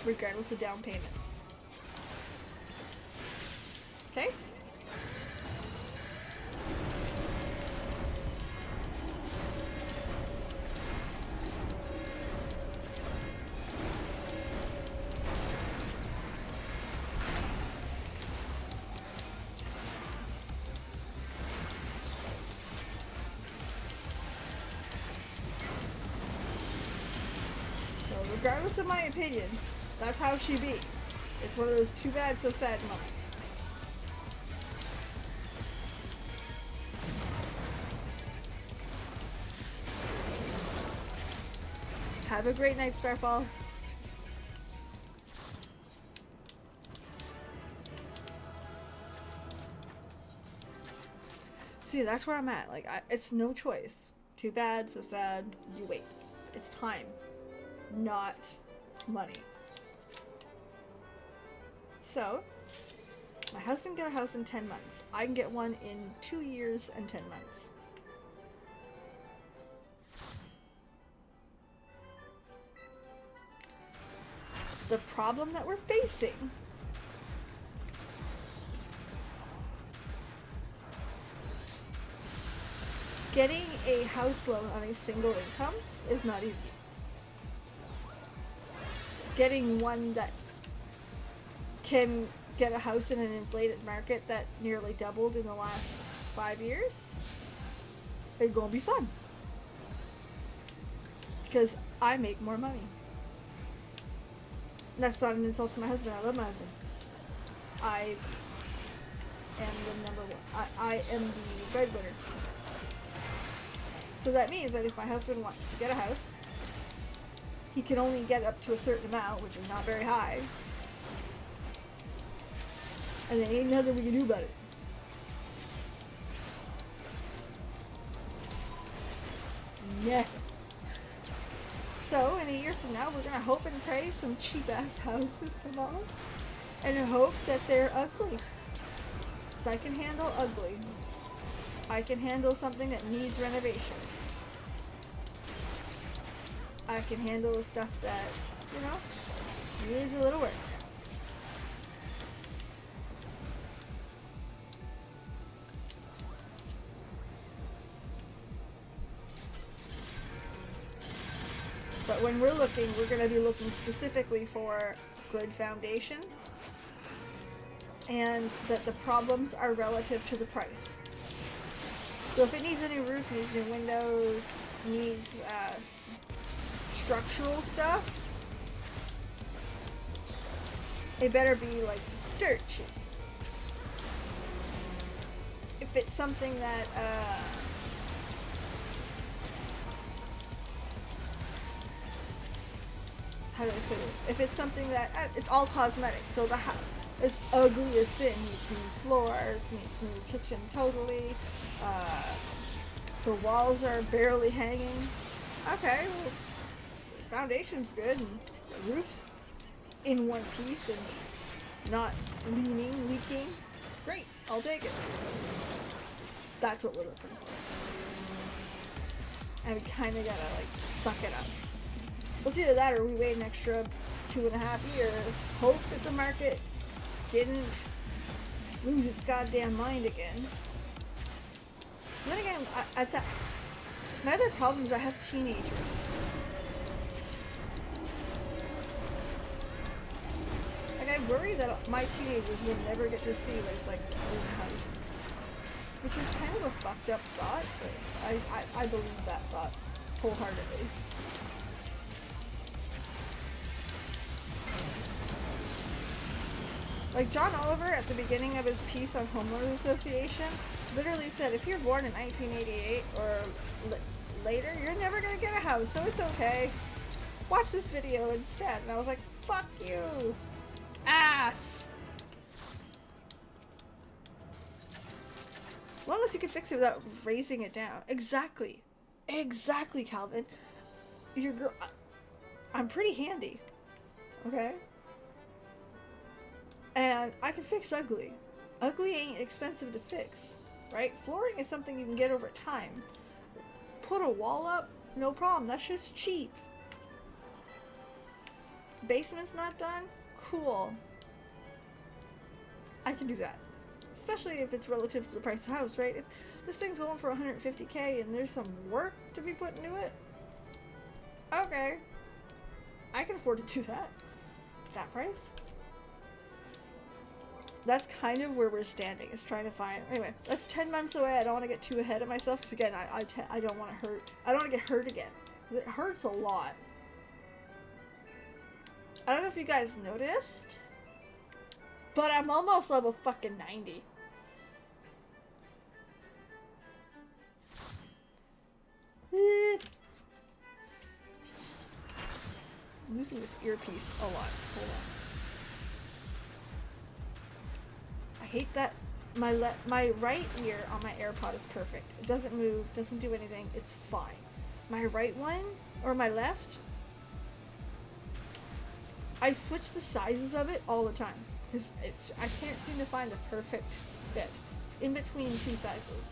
regardless of down payment. Okay? Regardless of my opinion, that's how she be. It's one of those too bad, so sad moments. Have a great night, Starfall. See, that's where I'm at. Like, it's no choice. Too bad, so sad. You wait. It's time. Not money. So, my husband got a house in 10 months. I can get one in 2 years and 10 months. The problem that we're facing getting a house loan on a single income is not easy. Getting one that can get a house in an inflated market that nearly doubled in the last 5 years is gonna be fun. Because I make more money. And that's not an insult to my husband. I love my husband. I am the number one. I am the breadwinner. So that means that if my husband wants to get a house, he can only get up to a certain amount, which is not very high. And there ain't nothing we can do about it. Nothing. So, in a year from now, we're gonna hope and pray some cheap-ass houses come on. And hope that they're ugly. Because I can handle ugly. I can handle something that needs renovations. I can handle the stuff that, you know, needs a little work. But when we're looking, we're going to be looking specifically for good foundation and that the problems are relative to the price. So if it needs a new roof, needs new windows, needs structural stuff, it better be like dirt cheap. if it's something that, how do I say this? If it's something that, it's all cosmetic, so the house is ugly as sin, needs new floors, needs new kitchen totally, the walls are barely hanging. Okay, well, the foundation's good, and the roof's in one piece and not leaking. Great, I'll take it. That's what we're looking for. And we kinda gotta, like, suck it up. It's either that or we wait an extra 2.5 years, hope that the market didn't lose its goddamn mind again. Then again, I thought my other problem is I have teenagers. Like, I worry that my teenagers will never get to see what it's like to own a house. Which is kind of a fucked up thought, but I believe that thought wholeheartedly. Like, John Oliver, at the beginning of his piece on Homeowners Association, literally said, if you're born in 1988 or later, you're never gonna get a house, so it's okay. Watch this video instead. And I was like, fuck you, ass. As long as you can fix it without raising it down. Exactly. Exactly, Calvin. Your girl, I'm pretty handy. Okay? And I can fix ugly. Ugly ain't expensive to fix, right? Flooring is something you can get over time. Put a wall up, no problem. That's just cheap. Basement's not done? Cool. I can do that. Especially if it's relative to the price of the house, right? If this thing's going for 150K and there's some work to be put into it, okay. I can afford to do that. That price? That's kind of where we're standing, is trying to find. Anyway, that's 10 months away. I don't want to get too ahead of myself because, again, I don't want to hurt. I don't want to get hurt again. It hurts a lot. I don't know if you guys noticed, but I'm almost level fucking 90. I'm losing this earpiece a lot. Hold on. I hate that my right ear on my AirPod is perfect. It doesn't move, doesn't do anything. It's fine. My right one or my left, I switch the sizes of it all the time because I can't seem to find the perfect fit. It's in between two sizes.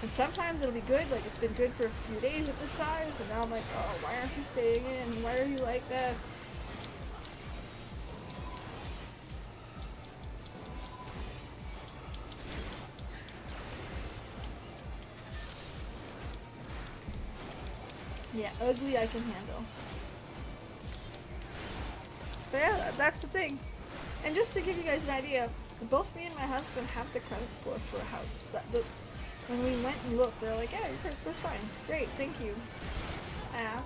And sometimes it'll be good, like it's been good for a few days at this size, and now I'm like, oh, why aren't you staying in? Why are you like this? Yeah, ugly I can handle. But yeah, that's the thing. And just to give you guys an idea, both me and my husband have the credit score for a house. When we went and looked, they're like, yeah, your credit score's fine. Great, thank you. Ass.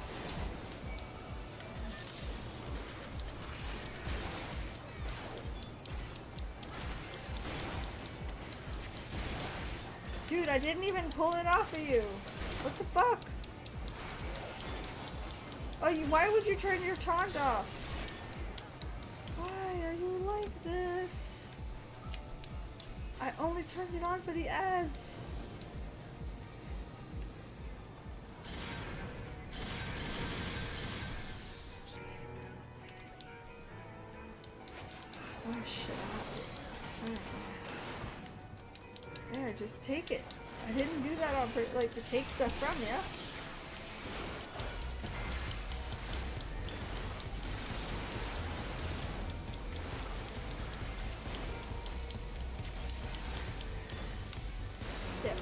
Dude, I didn't even pull it off of you. What the fuck? Oh, why would you turn your taunt off? Why are you like this? I only turned it on for the ads. Oh shit. There, just take it. I didn't do that on like to take stuff from you. Yeah.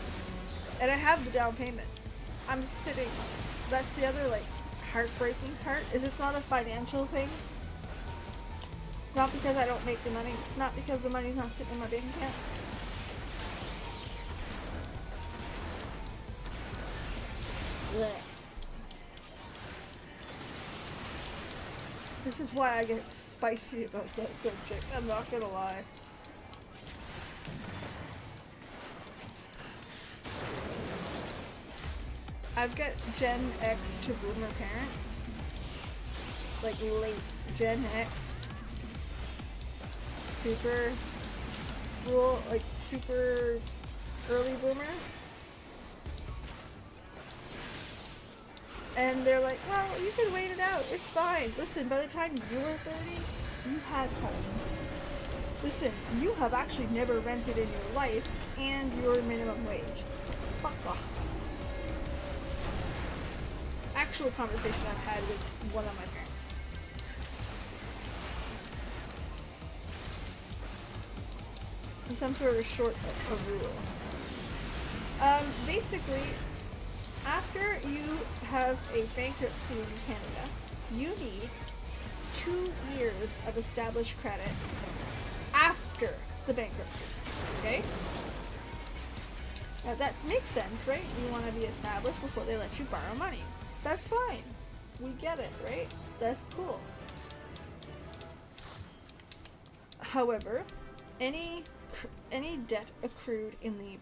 And I have the down payment. I'm sitting. That's the other like heartbreaking part, is it's not a financial thing. It's not because I don't make the money. It's not because the money's not sitting in my bank account. Blech. Because this is why I get spicy about that subject. I'm not gonna lie. I've got Gen X to boomer parents. Like late Gen X. Super early boomer. And they're like, well, you can wait it out. It's fine. Listen, by the time you were 30, you had homes. Listen, you have actually never rented in your life, and you're minimum wage. So fuck off. Actual conversation I've had with one of my parents. Some sort of short of rule. Basically, after you have a bankruptcy in Canada, you need 2 years of established credit after the bankruptcy. Okay? Now that makes sense, right? You want to be established before they let you borrow money. That's fine. We get it, right? That's cool. However, any debt accrued in the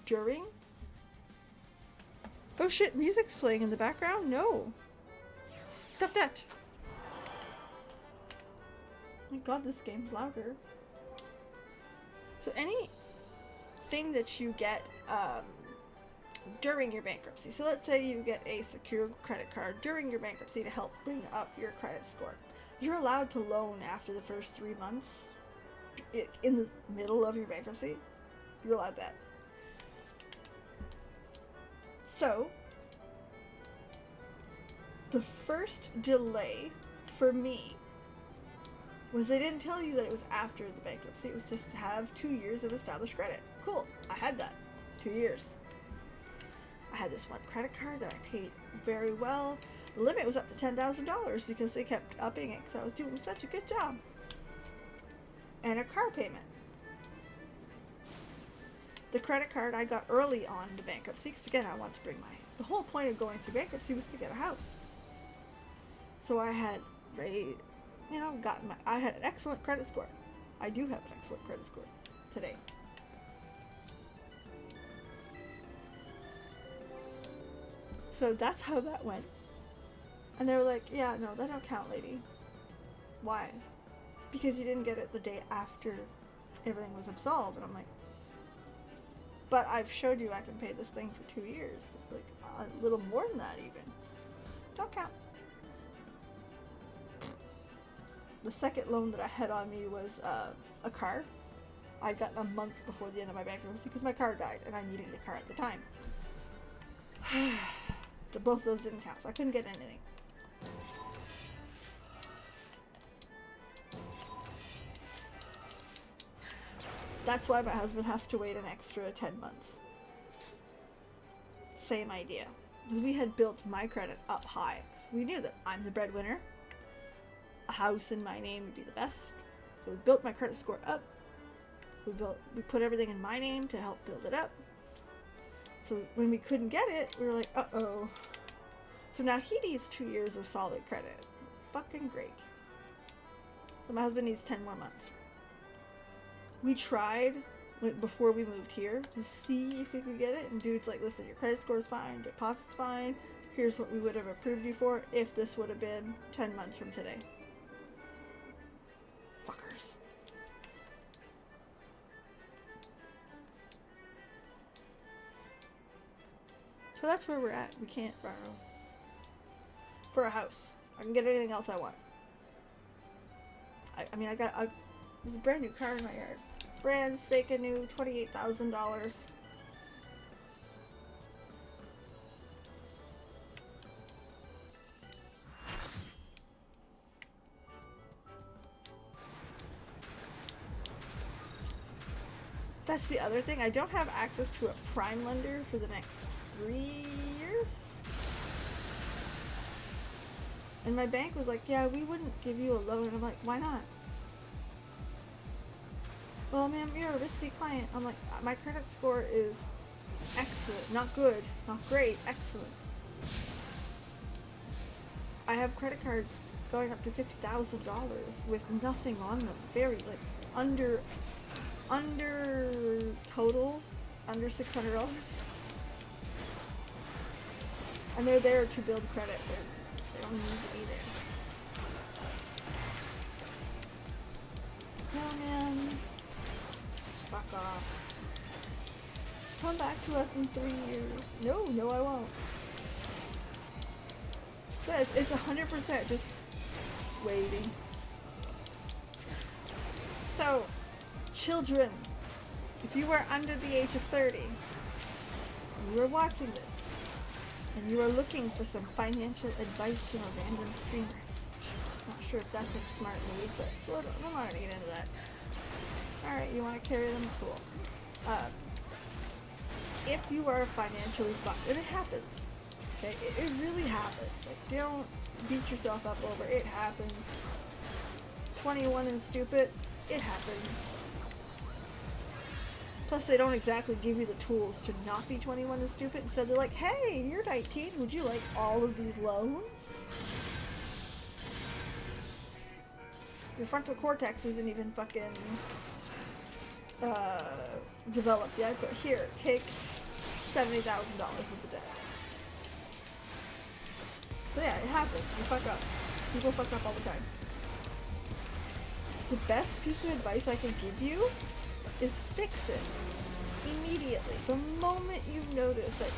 during. Oh shit, music's playing in the background? No. Stop that. Oh my god, this game's louder. So anything that you get during your bankruptcy. So let's say you get a secure credit card during your bankruptcy to help bring up your credit score. You're allowed to loan after the first 3 months. In the middle of your bankruptcy, you're allowed that. So, the first delay for me was they didn't tell you that it was after the bankruptcy. It was just to have 2 years of established credit. Cool. I had that. 2 years. I had this one credit card that I paid very well. The limit was up to $10,000 because they kept upping it because I was doing such a good job. And a car payment. The credit card I got early on in the bankruptcy, because again, I wanted to bring the whole point of going through bankruptcy was to get a house. So I had I had an excellent credit score. I do have an excellent credit score today. So that's how that went. And they were like, yeah, no, that don't count, lady. Why? Because you didn't get it the day after everything was absolved. And I'm like, but I've showed you I can pay this thing for 2 years. It's like a little more than that even. Don't count. The second loan that I had on me was a car. I got a month before the end of my bankruptcy because my car died and I needed the car at the time. Both of those didn't count, so I couldn't get anything. That's why my husband has to wait an extra 10 months. Same idea. Because we had built my credit up high. So we knew that I'm the breadwinner. A house in my name would be the best. So we built my credit score up. We put everything in my name to help build it up. So when we couldn't get it, we were like, uh-oh. So now he needs 2 years of solid credit. Fucking great. So my husband needs 10 more months. We tried before we moved here to see if we could get it, and dude's like, listen, your credit score is fine, deposit's fine, here's what we would have approved you for if this would have been 10 months from today. Fuckers. So that's where we're at. We can't borrow for a house. I can get anything else I want. I mean, there's a brand new car in my yard. Brand spanking new, $28,000. That's the other thing. I don't have access to a prime lender for the next 3 years. And my bank was like, yeah, we wouldn't give you a loan. I'm like, why not? Well, ma'am, you're a risky client. I'm like, my credit score is excellent. Not good, not great, excellent. I have credit cards going up to $50,000 with nothing on them. Very, like, under total, under $600. And they're there to build credit. They don't need to be there. No, man. Fuck off. Come back to us in 3 years. No, I won't. Yeah, it's 100% just waiting. So, children, if you are under the age of 30, you are watching this, and you are looking for some financial advice from a random streamer. Not sure if that's a smart move, but we're not gonna get into that. Alright, you want to carry them? Cool. If you are financially fucked, and it happens, okay? It really happens. Like, don't beat yourself up over it. It happens. 21 and stupid, it happens. Plus, they don't exactly give you the tools to not be 21 and stupid. Instead, they're like, hey, you're 19. Would you like all of these loans? Your frontal cortex isn't even fucking developed yet, but here, take $70,000 with the debt. So yeah, it happens. You fuck up. People fuck up all the time. The best piece of advice I can give you is fix it immediately. The moment you notice that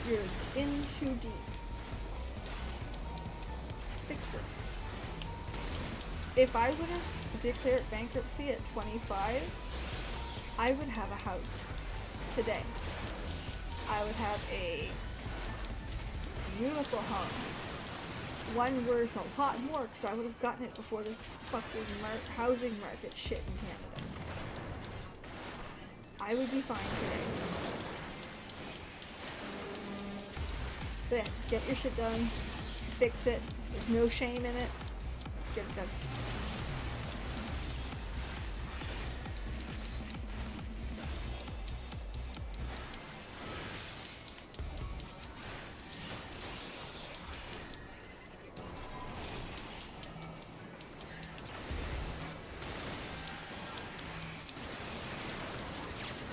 you're in too deep, fix it. If I would have declared bankruptcy at 25, I would have a house today. I would have a beautiful home. One worth a lot more because I would have gotten it before this fucking housing market shit in Canada. I would be fine today. But yeah, just get your shit done. Fix it. There's no shame in it. Get it done.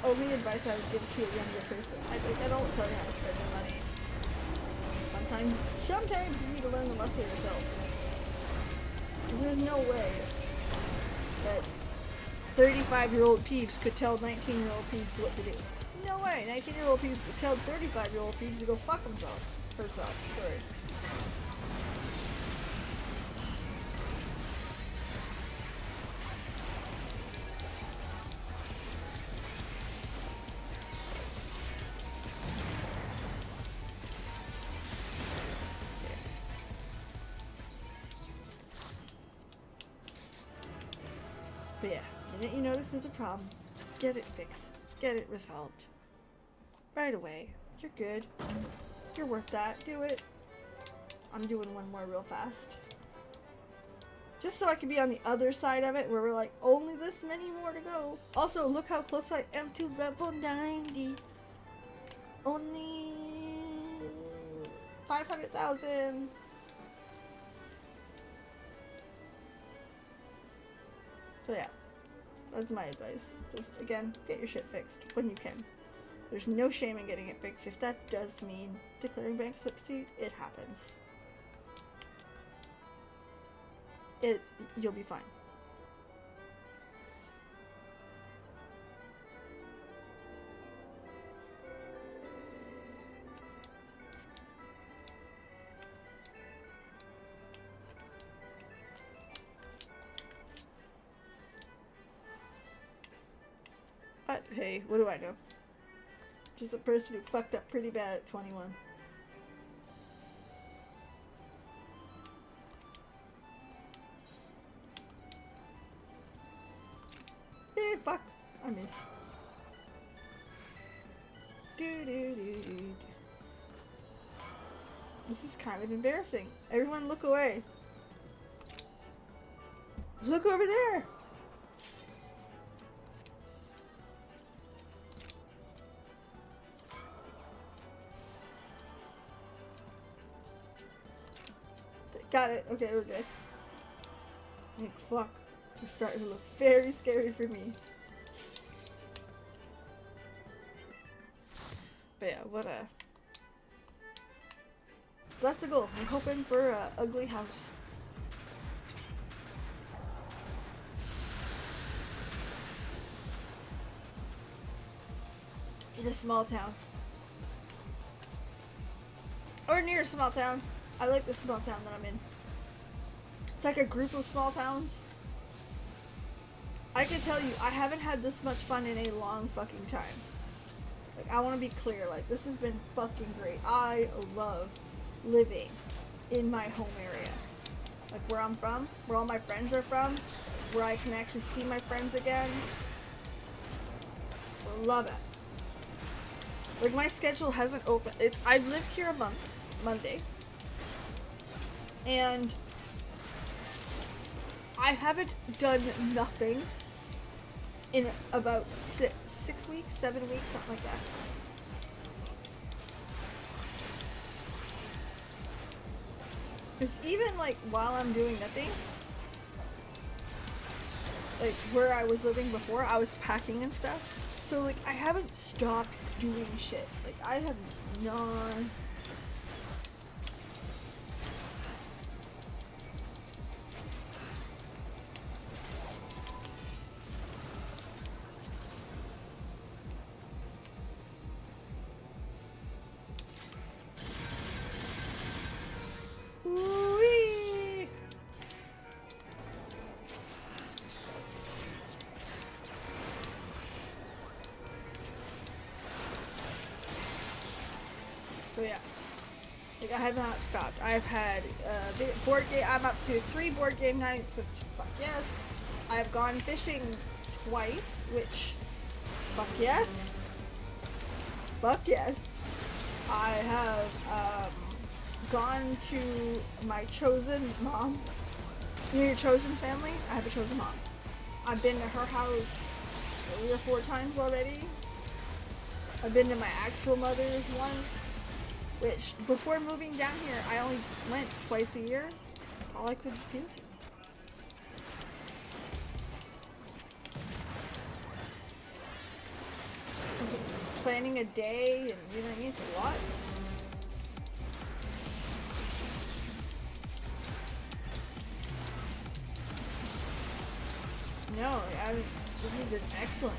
Only advice I would give to a younger person. I don't tell you how to spend your money. Sometimes you need to learn the lesson yourself. Because there's no way that 35-year-old Peebs could tell 19-year-old Peebs what to do. No way. 19-year-old Peebs could tell 35-year-old Peebs to go fuck himself. Herself. Sorry. But yeah, the minute you notice there's a problem, get it fixed. Get it resolved. Right away. You're good. You're worth that. Do it. I'm doing one more real fast. Just so I can be on the other side of it, where we're like, only this many more to go. Also, look how close I am to level 90. Only 500,000. So yeah, that's my advice. Just, again, get your shit fixed when you can. There's no shame in getting it fixed. If that does mean declaring bankruptcy, it happens. You'll be fine. But hey, what do I know? Just a person who fucked up pretty bad at 21. Hey, fuck! I miss. This is kind of embarrassing. Everyone look away. Look over there! Got it. Okay, we're good. Like, fuck. It's starting to look very scary for me. But yeah, what a... That's the goal. We're hoping for a ugly house. In a small town. Or near a small town. I like the small town that I'm in. It's like a group of small towns. I can tell you, I haven't had this much fun in a long fucking time. Like, I want to be clear, like, this has been fucking great. I love living in my home area. Like, where I'm from, where all my friends are from, where I can actually see my friends again. Love it. Like, my schedule hasn't opened. I've lived here a month, Monday. And I haven't done nothing in about 6 weeks, 7 weeks, something like that. Because even, like, while I'm doing nothing, like, where I was living before, I was packing and stuff. So, like, I haven't stopped doing shit. Like, I have not... Whee! So yeah, like I have not stopped. I've had board game. I'm up to 3 board game nights, which fuck yes. I've gone fishing twice, which fuck yes. Fuck yes. I have gone to my chosen mom. You know your chosen family? I have a chosen mom. I've been to her house 3 or 4 times already. I've been to my actual mother's once. Which, before moving down here, I only went twice a year. All I could do. I was planning a day, and you know what I mean? It's a lot. No, this has been excellent.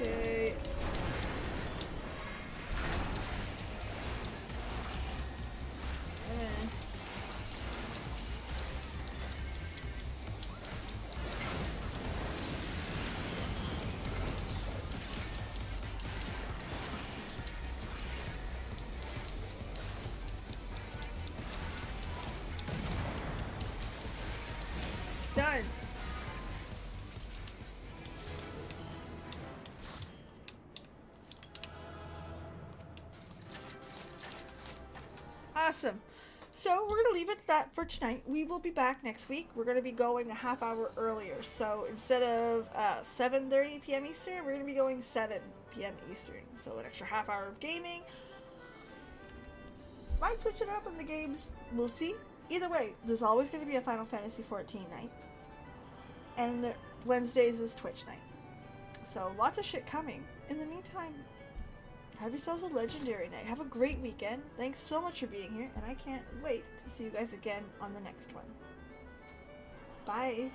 Okay. Done. Awesome. So we're gonna leave it at that for tonight. We will be back next week. We're gonna be going a half hour earlier. So instead of 7:30 p.m. Eastern, we're gonna be going 7 p.m. Eastern. So an extra half hour of gaming. Might switch it up in the games. We'll see. Either way, there's always going to be a Final Fantasy 14 night. And the Wednesdays is Twitch night. So lots of shit coming. In the meantime, have yourselves a legendary night. Have a great weekend. Thanks so much for being here. And I can't wait to see you guys again on the next one. Bye.